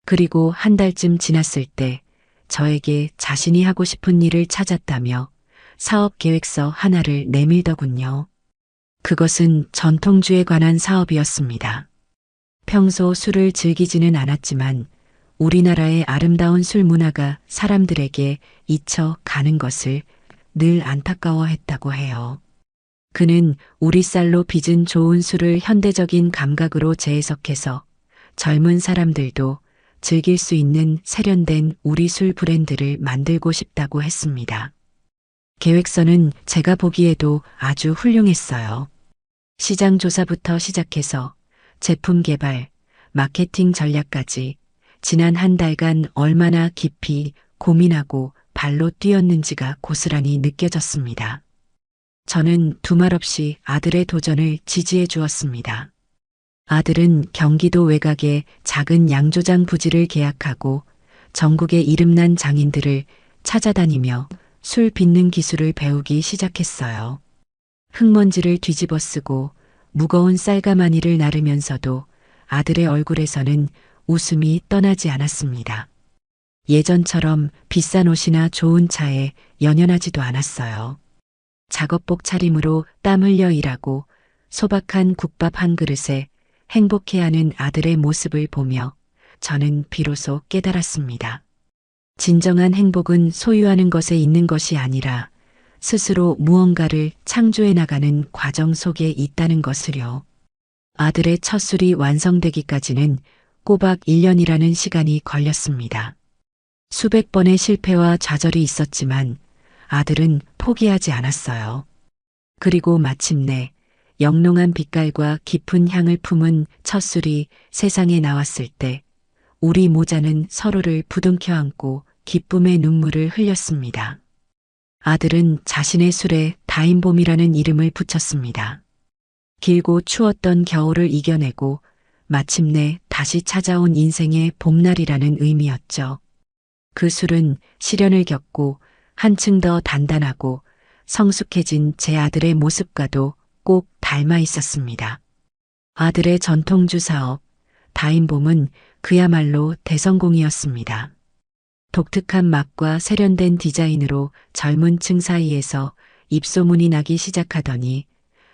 그리고 한 달쯤 지났을 때 저에게 자신이 하고 싶은 일을 찾았다며 사업 계획서 하나를 내밀더군요. 그것은 전통주에 관한 사업이었습니다. 평소 술을 즐기지는 않았지만 우리나라의 아름다운 술 문화가 사람들에게 잊혀 가는 것을 늘 안타까워했다고 해요. 그는 우리 쌀로 빚은 좋은 술을 현대적인 감각으로 재해석해서 젊은 사람들도 즐길 수 있는 세련된 우리 술 브랜드를 만들고 싶다고 했습니다. 계획서는 제가 보기에도 아주 훌륭했어요. 시장 조사부터 시작해서 제품 개발, 마케팅 전략까지 지난 한 달간 얼마나 깊이 고민하고 발로 뛰었는지가 고스란히 느껴졌습니다. 저는 두말 없이 아들의 도전을 지지해 주었습니다. 아들은 경기도 외곽의 작은 양조장 부지를 계약하고 전국의 이름난 장인들을 찾아다니며 술 빚는 기술을 배우기 시작했어요. 흙먼지를 뒤집어 쓰고 무거운 쌀가마니를 나르면서도 아들의 얼굴에서는 웃음이 떠나지 않았습니다. 예전처럼 비싼 옷이나 좋은 차에 연연하지도 않았어요. 작업복 차림으로 땀 흘려 일하고 소박한 국밥 한 그릇에 행복해하는 아들의 모습을 보며 저는 비로소 깨달았습니다. 진정한 행복은 소유하는 것에 있는 것이 아니라 스스로 무언가를 창조해 나가는 과정 속에 있다는 것을요. 아들의 첫 술이 완성되기까지는 꼬박 1년이라는 시간이 걸렸습니다. 수백 번의 실패와 좌절이 있었지만 아들은 포기하지 않았어요. 그리고 마침내 영롱한 빛깔과 깊은 향을 품은 첫 술이 세상에 나왔을 때 우리 모자는 서로를 부둥켜 안고 기쁨의 눈물을 흘렸습니다. 아들은 자신의 술에 다인봄이라는 이름을 붙였습니다. 길고 추웠던 겨울을 이겨내고 마침내 다시 찾아온 인생의 봄날이라는 의미였죠. 그 술은 시련을 겪고 한층 더 단단하고 성숙해진 제 아들의 모습과도 꼭 닮아 있었습니다. 아들의 전통주 사업, 다인봄은 그야말로 대성공이었습니다. 독특한 맛과 세련된 디자인으로 젊은 층 사이에서 입소문이 나기 시작하더니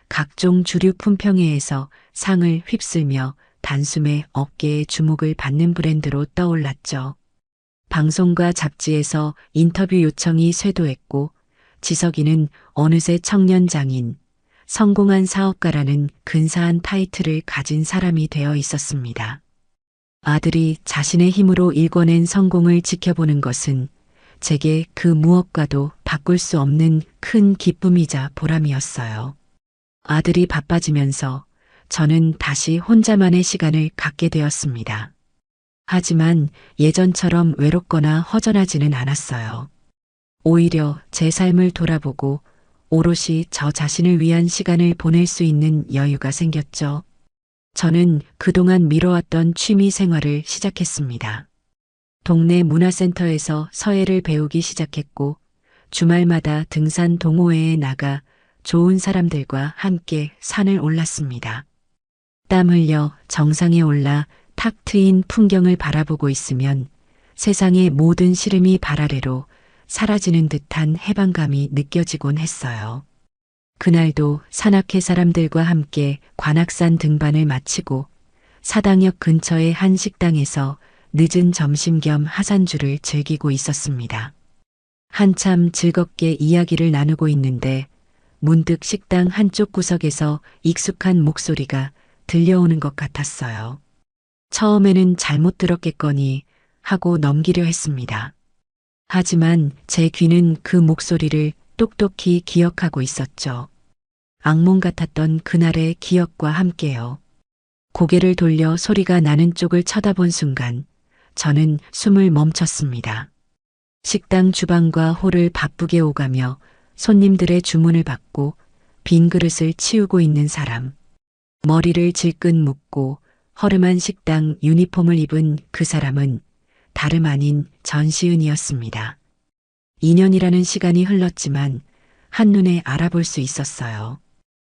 각종 주류 품평회에서 상을 휩쓸며 단숨에 업계의 주목을 받는 브랜드로 떠올랐죠. 방송과 잡지에서 인터뷰 요청이 쇄도했고 지석이는 어느새 청년 장인, 성공한 사업가라는 근사한 타이틀을 가진 사람이 되어 있었습니다. 아들이 자신의 힘으로 일궈낸 성공을 지켜보는 것은 제게 그 무엇과도 바꿀 수 없는 큰 기쁨이자 보람이었어요. 아들이 바빠지면서 저는 다시 혼자만의 시간을 갖게 되었습니다. 하지만 예전처럼 외롭거나 허전하지는 않았어요. 오히려 제 삶을 돌아보고 오롯이 저 자신을 위한 시간을 보낼 수 있는 여유가 생겼죠. 저는 그동안 미뤄왔던 취미 생활을 시작했습니다. 동네 문화센터에서 서예를 배우기 시작했고 주말마다 등산 동호회에 나가 좋은 사람들과 함께 산을 올랐습니다. 땀 흘려 정상에 올라 탁 트인 풍경을 바라보고 있으면 세상의 모든 시름이 발 아래로 사라지는 듯한 해방감이 느껴지곤 했어요. 그날도 산악회 사람들과 함께 관악산 등반을 마치고 사당역 근처의 한 식당에서 늦은 점심 겸 하산주를 즐기고 있었습니다. 한참 즐겁게 이야기를 나누고 있는데 문득 식당 한쪽 구석에서 익숙한 목소리가 들려오는 것 같았어요. 처음에는 잘못 들었겠거니 하고 넘기려 했습니다. 하지만 제 귀는 그 목소리를 똑똑히 기억하고 있었죠. 악몽 같았던 그날의 기억과 함께요. 고개를 돌려 소리가 나는 쪽을 쳐다본 순간 저는 숨을 멈췄습니다. 식당 주방과 홀을 바쁘게 오가며 손님들의 주문을 받고 빈 그릇을 치우고 있는 사람. 머리를 질끈 묶고 허름한 식당 유니폼을 입은 그 사람은 다름 아닌 전시은이었습니다. 2년이라는 시간이 흘렀지만 한눈에 알아볼 수 있었어요.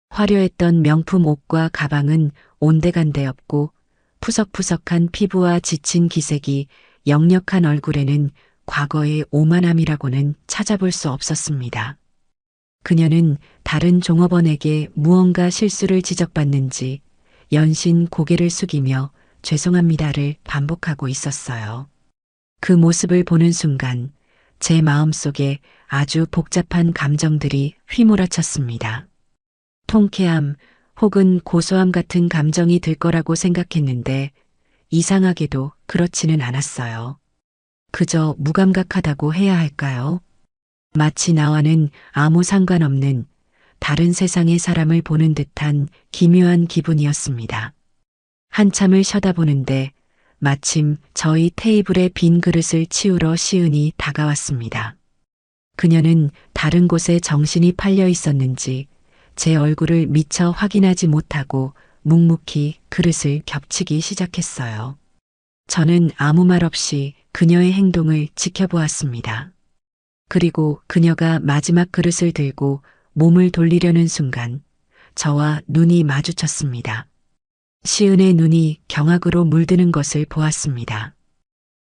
화려했던 명품 옷과 가방은 온데간데 없고 푸석푸석한 피부와 지친 기색이 역력한 얼굴에는 과거의 오만함이라고는 찾아볼 수 없었습니다. 그녀는 다른 종업원에게 무언가 실수를 지적받는지 연신 고개를 숙이며 죄송합니다를 반복하고 있었어요. 그 모습을 보는 순간 제 마음속에 아주 복잡한 감정들이 휘몰아쳤습니다. 통쾌함 혹은 고소함 같은 감정이 들 거라고 생각했는데 이상하게도 그렇지는 않았어요. 그저 무감각하다고 해야 할까요? 마치 나와는 아무 상관없는 다른 세상의 사람을 보는 듯한 기묘한 기분이었습니다. 한참을 쳐다보는데 마침 저희 테이블의 빈 그릇을 치우러 시은이 다가왔습니다. 그녀는 다른 곳에 정신이 팔려 있었는지 제 얼굴을 미처 확인하지 못하고 묵묵히 그릇을 겹치기 시작했어요. 저는 아무 말 없이 그녀의 행동을 지켜보았습니다. 그리고 그녀가 마지막 그릇을 들고 몸을 돌리려는 순간 저와 눈이 마주쳤습니다. 시은의 눈이 경악으로 물드는 것을 보았습니다.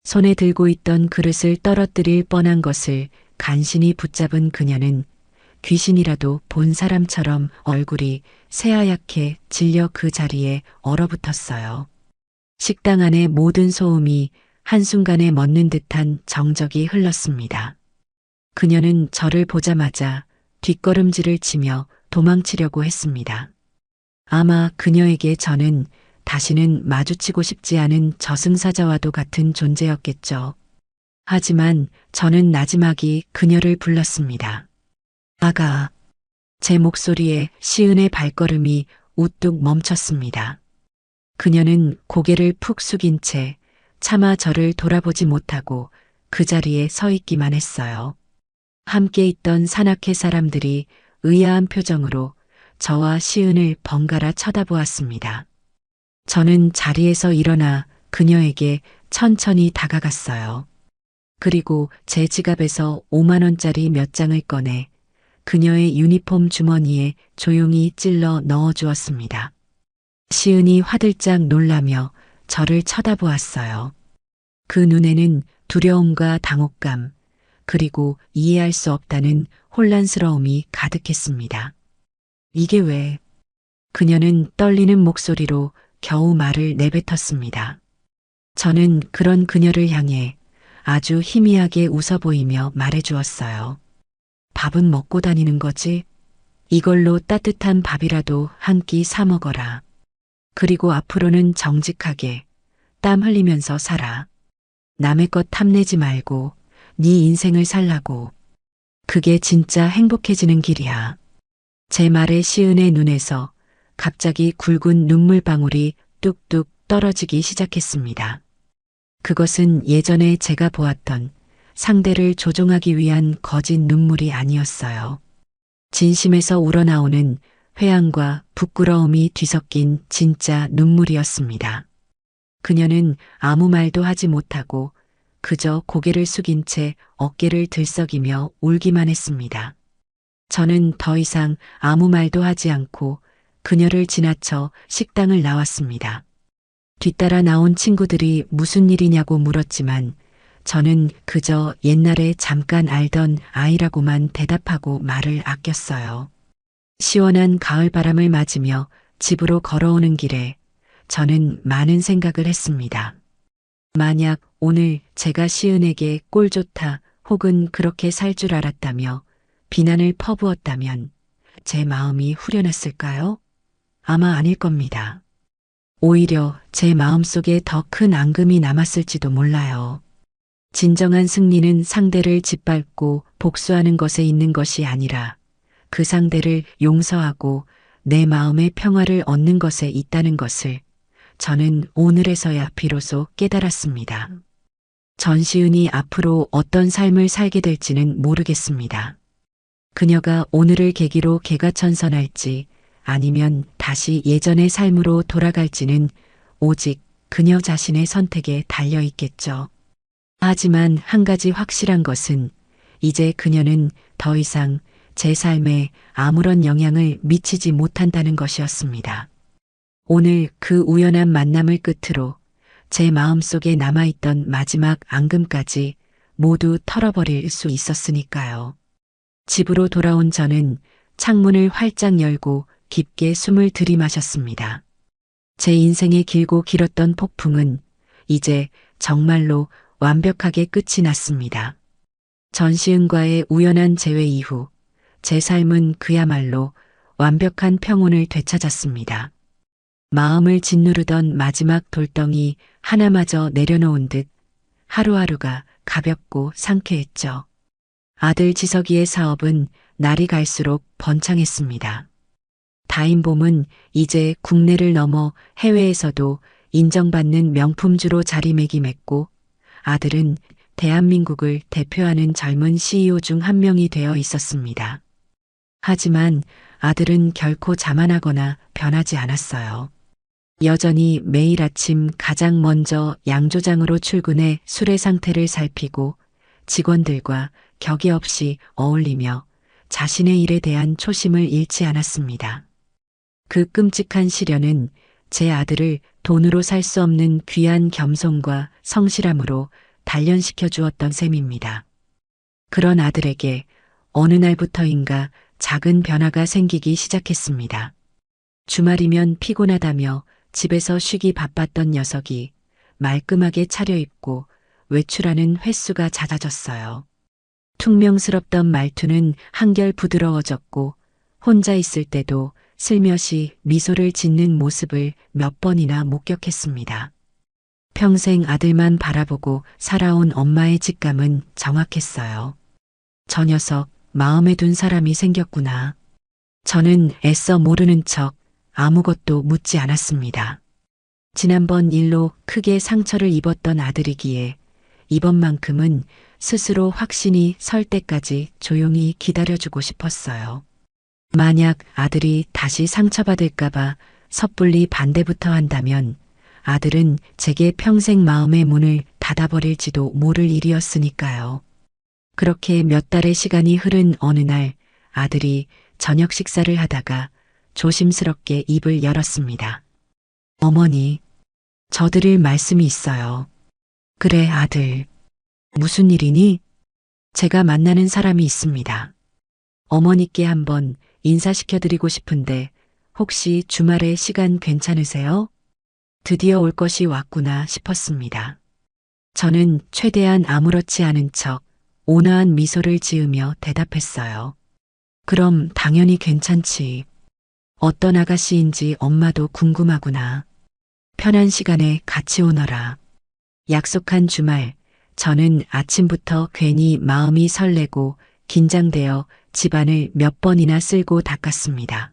손에 들고 있던 그릇을 떨어뜨릴 뻔한 것을 간신히 붙잡은 그녀는 귀신이라도 본 사람처럼 얼굴이 새하얗게 질려 그 자리에 얼어붙었어요. 식당 안의 모든 소음이 한순간에 멎는 듯한 정적이 흘렀습니다. 그녀는 저를 보자마자 뒷걸음질을 치며 도망치려고 했습니다. 아마 그녀에게 저는 다시는 마주치고 싶지 않은 저승사자와도 같은 존재였겠죠. 하지만 저는 나지막이 그녀를 불렀습니다. 아가. 제 목소리에 시은의 발걸음이 우뚝 멈췄습니다. 그녀는 고개를 푹 숙인 채 차마 저를 돌아보지 못하고 그 자리에 서 있기만 했어요. 함께 있던 산악회 사람들이 의아한 표정으로 저와 시은을 번갈아 쳐다보았습니다. 저는 자리에서 일어나 그녀에게 천천히 다가갔어요. 그리고 제 지갑에서 5만 원짜리 몇 장을 꺼내 그녀의 유니폼 주머니에 조용히 찔러 넣어주었습니다. 시은이 화들짝 놀라며 저를 쳐다보았어요. 그 눈에는 두려움과 당혹감, 그리고 이해할 수 없다는 혼란스러움이 가득했습니다. 이게 왜? 그녀는 떨리는 목소리로 겨우 말을 내뱉었습니다. 저는 그런 그녀를 향해 아주 희미하게 웃어 보이며 말해주었어요. 밥은 먹고 다니는 거지? 이걸로 따뜻한 밥이라도 한 끼 사 먹어라. 그리고 앞으로는 정직하게 땀 흘리면서 살아. 남의 것 탐내지 말고 네 인생을 살라고. 그게 진짜 행복해지는 길이야. 제 말에 시은의 눈에서 갑자기 굵은 눈물방울이 뚝뚝 떨어지기 시작했습니다. 그것은 예전에 제가 보았던 상대를 조종하기 위한 거짓 눈물이 아니었어요. 진심에서 우러나오는 회한과 부끄러움이 뒤섞인 진짜 눈물이었습니다. 그녀는 아무 말도 하지 못하고 그저 고개를 숙인 채 어깨를 들썩이며 울기만 했습니다. 저는 더 이상 아무 말도 하지 않고 그녀를 지나쳐 식당을 나왔습니다. 뒤따라 나온 친구들이 무슨 일이냐고 물었지만 저는 그저 옛날에 잠깐 알던 아이라고만 대답하고 말을 아꼈어요. 시원한 가을 바람을 맞으며 집으로 걸어오는 길에 저는 많은 생각을 했습니다. 만약 오늘 제가 시은에게 꼴 좋다 혹은 그렇게 살 줄 알았다며 비난을 퍼부었다면 제 마음이 후련했을까요? 아마 아닐 겁니다. 오히려 제 마음속에 더 큰 앙금이 남았을지도 몰라요. 진정한 승리는 상대를 짓밟고 복수하는 것에 있는 것이 아니라 그 상대를 용서하고 내 마음의 평화를 얻는 것에 있다는 것을 저는 오늘에서야 비로소 깨달았습니다. 전시은이 앞으로 어떤 삶을 살게 될지는 모르겠습니다. 그녀가 오늘을 계기로 개가천선할지 아니면 다시 예전의 삶으로 돌아갈지는 오직 그녀 자신의 선택에 달려 있겠죠. 하지만 한 가지 확실한 것은 이제 그녀는 더 이상 제 삶에 아무런 영향을 미치지 못한다는 것이었습니다. 오늘 그 우연한 만남을 끝으로 제 마음속에 남아있던 마지막 앙금까지 모두 털어버릴 수 있었으니까요. 집으로 돌아온 저는 창문을 활짝 열고 깊게 숨을 들이마셨습니다. 제 인생의 길고 길었던 폭풍은 이제 정말로 완벽하게 끝이 났습니다. 전시은과의 우연한 재회 이후 제 삶은 그야말로 완벽한 평온을 되찾았습니다. 마음을 짓누르던 마지막 돌덩이 하나마저 내려놓은 듯 하루하루가 가볍고 상쾌했죠. 아들 지석이의 사업은 날이 갈수록 번창했습니다. 다인봄은 이제 국내를 넘어 해외에서도 인정받는 명품주로 자리매김했고 아들은 대한민국을 대표하는 젊은 CEO 중 한 명이 되어 있었습니다. 하지만 아들은 결코 자만하거나 변하지 않았어요. 여전히 매일 아침 가장 먼저 양조장으로 출근해 수레 상태를 살피고 직원들과 격이 없이 어울리며 자신의 일에 대한 초심을 잃지 않았습니다. 그 끔찍한 시련은 제 아들을 돈으로 살 수 없는 귀한 겸손과 성실함으로 단련시켜 주었던 셈입니다. 그런 아들에게 어느 날부터인가 작은 변화가 생기기 시작했습니다. 주말이면 피곤하다며 집에서 쉬기 바빴던 녀석이 말끔하게 차려입고 외출하는 횟수가 잦아졌어요. 퉁명스럽던 말투는 한결 부드러워졌고 혼자 있을 때도 슬며시 미소를 짓는 모습을 몇 번이나 목격했습니다. 평생 아들만 바라보고 살아온 엄마의 직감은 정확했어요. 저 녀석 마음에 둔 사람이 생겼구나. 저는 애써 모르는 척 아무것도 묻지 않았습니다. 지난번 일로 크게 상처를 입었던 아들이기에 이번만큼은 스스로 확신이 설 때까지 조용히 기다려주고 싶었어요. 만약 아들이 다시 상처받을까봐 섣불리 반대부터 한다면 아들은 제게 평생 마음의 문을 닫아버릴지도 모를 일이었으니까요. 그렇게 몇 달의 시간이 흐른 어느 날 아들이 저녁 식사를 하다가 조심스럽게 입을 열었습니다. 어머니, 저 드릴 말씀이 있어요. 그래, 아들. 무슨 일이니? 제가 만나는 사람이 있습니다. 어머니께 한번 인사시켜드리고 싶은데 혹시 주말에 시간 괜찮으세요? 드디어 올 것이 왔구나 싶었습니다. 저는 최대한 아무렇지 않은 척 온화한 미소를 지으며 대답했어요. 그럼 당연히 괜찮지. 어떤 아가씨인지 엄마도 궁금하구나. 편한 시간에 같이 오너라. 약속한 주말, 저는 아침부터 괜히 마음이 설레고 긴장되어 집안을 몇 번이나 쓸고 닦았습니다.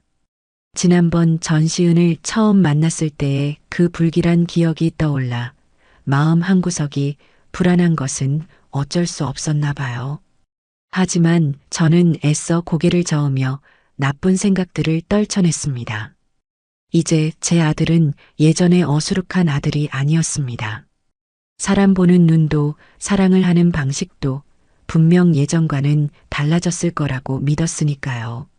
지난번 전시은을 처음 만났을 때의 그 불길한 기억이 떠올라 마음 한구석이 불안한 것은 어쩔 수 없었나 봐요. 하지만 저는 애써 고개를 저으며 나쁜 생각들을 떨쳐냈습니다. 이제 제 아들은 예전의 어수룩한 아들이 아니었습니다. 사람 보는 눈도 사랑을 하는 방식도 분명 예전과는 달라졌을 거라고 믿었으니까요.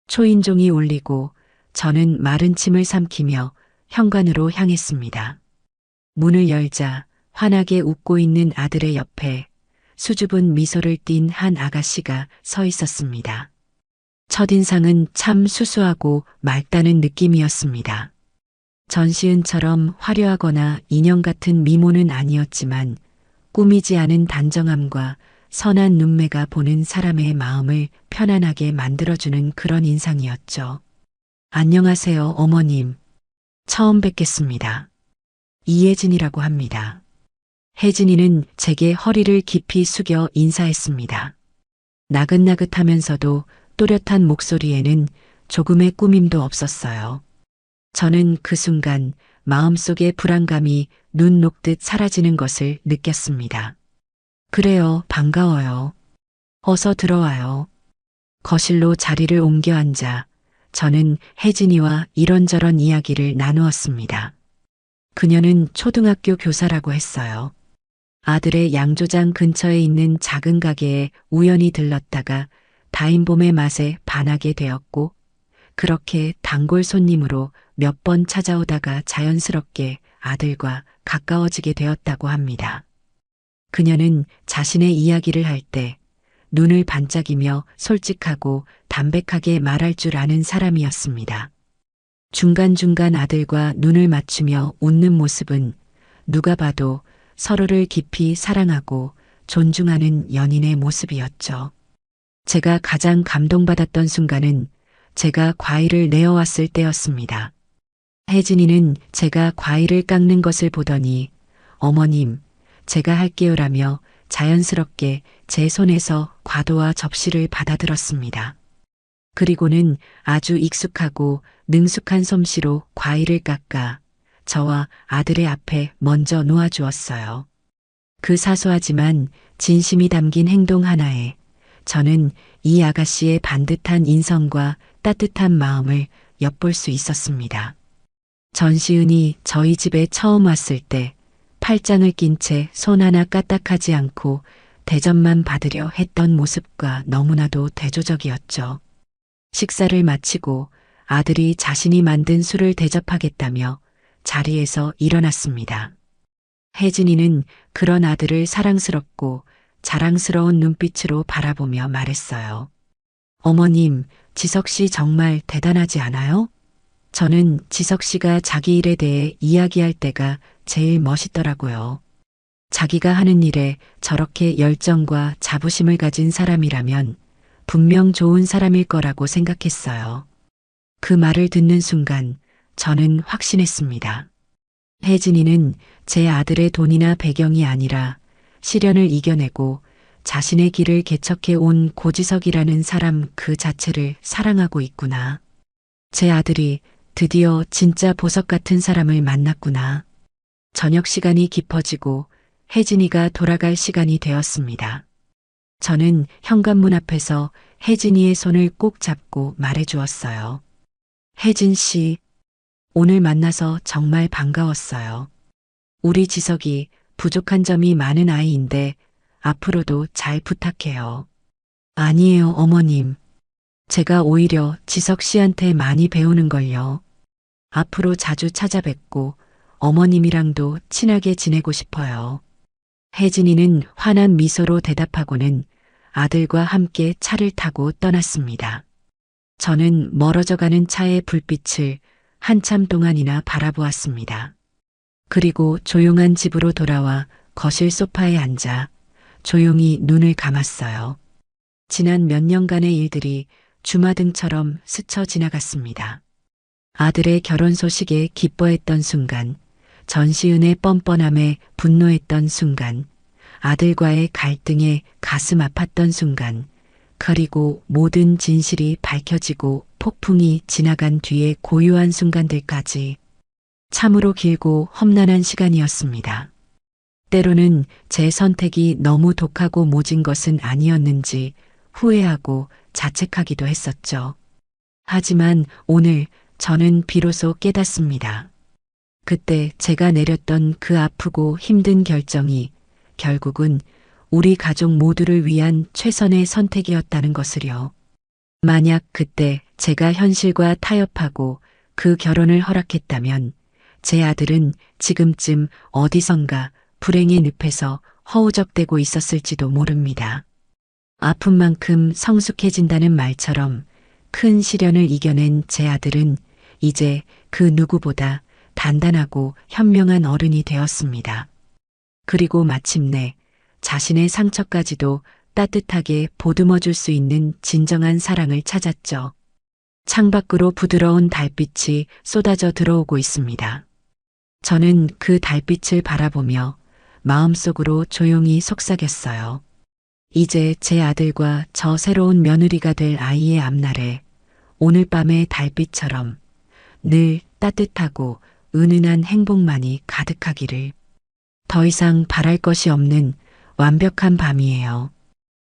초인종이 울리고 저는 마른 침을 삼키며 현관으로 향했습니다. 문을 열자 환하게 웃고 있는 아들의 옆에 수줍은 미소를 띤 한 아가씨가 서 있었습니다. 첫인상은 참 수수하고 맑다는 느낌이었습니다. 전시은처럼 화려하거나 인형 같은 미모는 아니었지만 꾸미지 않은 단정함과 선한 눈매가 보는 사람의 마음을 편안하게 만들어주는 그런 인상이었죠. 안녕하세요, 어머님. 처음 뵙겠습니다. 이혜진이라고 합니다. 혜진이는 제게 허리를 깊이 숙여 인사했습니다. 나긋나긋하면서도 또렷한 목소리에는 조금의 꾸밈도 없었어요. 저는 그 순간 마음속의 불안감이 눈 녹듯 사라지는 것을 느꼈습니다. 그래요, 반가워요. 어서 들어와요. 거실로 자리를 옮겨 앉아 저는 혜진이와 이런저런 이야기를 나누었습니다. 그녀는 초등학교 교사라고 했어요. 아들의 양조장 근처에 있는 작은 가게에 우연히 들렀다가 다인봄의 맛에 반하게 되었고, 그렇게 단골 손님으로 몇 번 찾아오다가 자연스럽게 아들과 가까워지게 되었다고 합니다. 그녀는 자신의 이야기를 할 때 눈을 반짝이며 솔직하고 담백하게 말할 줄 아는 사람이었습니다. 중간중간 아들과 눈을 맞추며 웃는 모습은 누가 봐도 서로를 깊이 사랑하고 존중하는 연인의 모습이었죠. 제가 가장 감동받았던 순간은 제가 과일을 내어왔을 때였습니다. 혜진이는 제가 과일을 깎는 것을 보더니 어머님, 제가 할게요라며 자연스럽게 제 손에서 과도와 접시를 받아들었습니다. 그리고는 아주 익숙하고 능숙한 솜씨로 과일을 깎아 저와 아들의 앞에 먼저 놓아주었어요. 그 사소하지만 진심이 담긴 행동 하나에 저는 이 아가씨의 반듯한 인성과 따뜻한 마음을 엿볼 수 있었습니다. 전시은이 저희 집에 처음 왔을 때 팔짱을 낀 채 손 하나 까딱하지 않고 대접만 받으려 했던 모습과 너무나도 대조적이었죠. 식사를 마치고 아들이 자신이 만든 술을 대접하겠다며 자리에서 일어났습니다. 혜진이는 그런 아들을 사랑스럽고 자랑스러운 눈빛으로 바라보며 말했어요. 어머님, 지석 씨 정말 대단하지 않아요? 저는 지석 씨가 자기 일에 대해 이야기할 때가 제일 멋있더라고요. 자기가 하는 일에 저렇게 열정과 자부심을 가진 사람이라면 분명 좋은 사람일 거라고 생각했어요. 그 말을 듣는 순간 저는 확신했습니다. 혜진이는 제 아들의 돈이나 배경이 아니라 시련을 이겨내고 자신의 길을 개척해 온 고지석이라는 사람 그 자체를 사랑하고 있구나. 제 아들이 드디어 진짜 보석 같은 사람을 만났구나. 저녁 시간이 깊어지고 혜진이가 돌아갈 시간이 되었습니다. 저는 현관문 앞에서 혜진이의 손을 꼭 잡고 말해주었어요. 혜진 씨, 오늘 만나서 정말 반가웠어요. 우리 지석이 부족한 점이 많은 아이인데 앞으로도 잘 부탁해요. 아니에요, 어머님. 제가 오히려 지석 씨한테 많이 배우는 걸요. 앞으로 자주 찾아뵙고 어머님이랑도 친하게 지내고 싶어요. 혜진이는 환한 미소로 대답하고는 아들과 함께 차를 타고 떠났습니다. 저는 멀어져가는 차의 불빛을 한참 동안이나 바라보았습니다. 그리고 조용한 집으로 돌아와 거실 소파에 앉아 조용히 눈을 감았어요. 지난 몇 년간의 일들이 주마등처럼 스쳐 지나갔습니다. 아들의 결혼 소식에 기뻐했던 순간, 전시은의 뻔뻔함에 분노했던 순간, 아들과의 갈등에 가슴 아팠던 순간, 그리고 모든 진실이 밝혀지고 폭풍이 지나간 뒤의 고요한 순간들까지 참으로 길고 험난한 시간이었습니다. 때로는 제 선택이 너무 독하고 모진 것은 아니었는지 후회하고 자책하기도 했었죠. 하지만 오늘 저는 비로소 깨닫습니다. 그때 제가 내렸던 그 아프고 힘든 결정이 결국은 우리 가족 모두를 위한 최선의 선택이었다는 것을요. 만약 그때 제가 현실과 타협하고 그 결혼을 허락했다면 제 아들은 지금쯤 어디선가 불행의 늪에서 허우적대고 있었을지도 모릅니다. 아픈 만큼 성숙해진다는 말처럼 큰 시련을 이겨낸 제 아들은 이제 그 누구보다 단단하고 현명한 어른이 되었습니다. 그리고 마침내 자신의 상처까지도 따뜻하게 보듬어 줄 수 있는 진정한 사랑을 찾았죠. 창밖으로 부드러운 달빛이 쏟아져 들어오고 있습니다. 저는 그 달빛을 바라보며 마음속으로 조용히 속삭였어요. 이제 제 아들과 저 새로운 며느리가 될 아이의 앞날에 오늘 밤의 달빛처럼 늘 따뜻하고 은은한 행복만이 가득하기를. 더 이상 바랄 것이 없는 완벽한 밤이에요.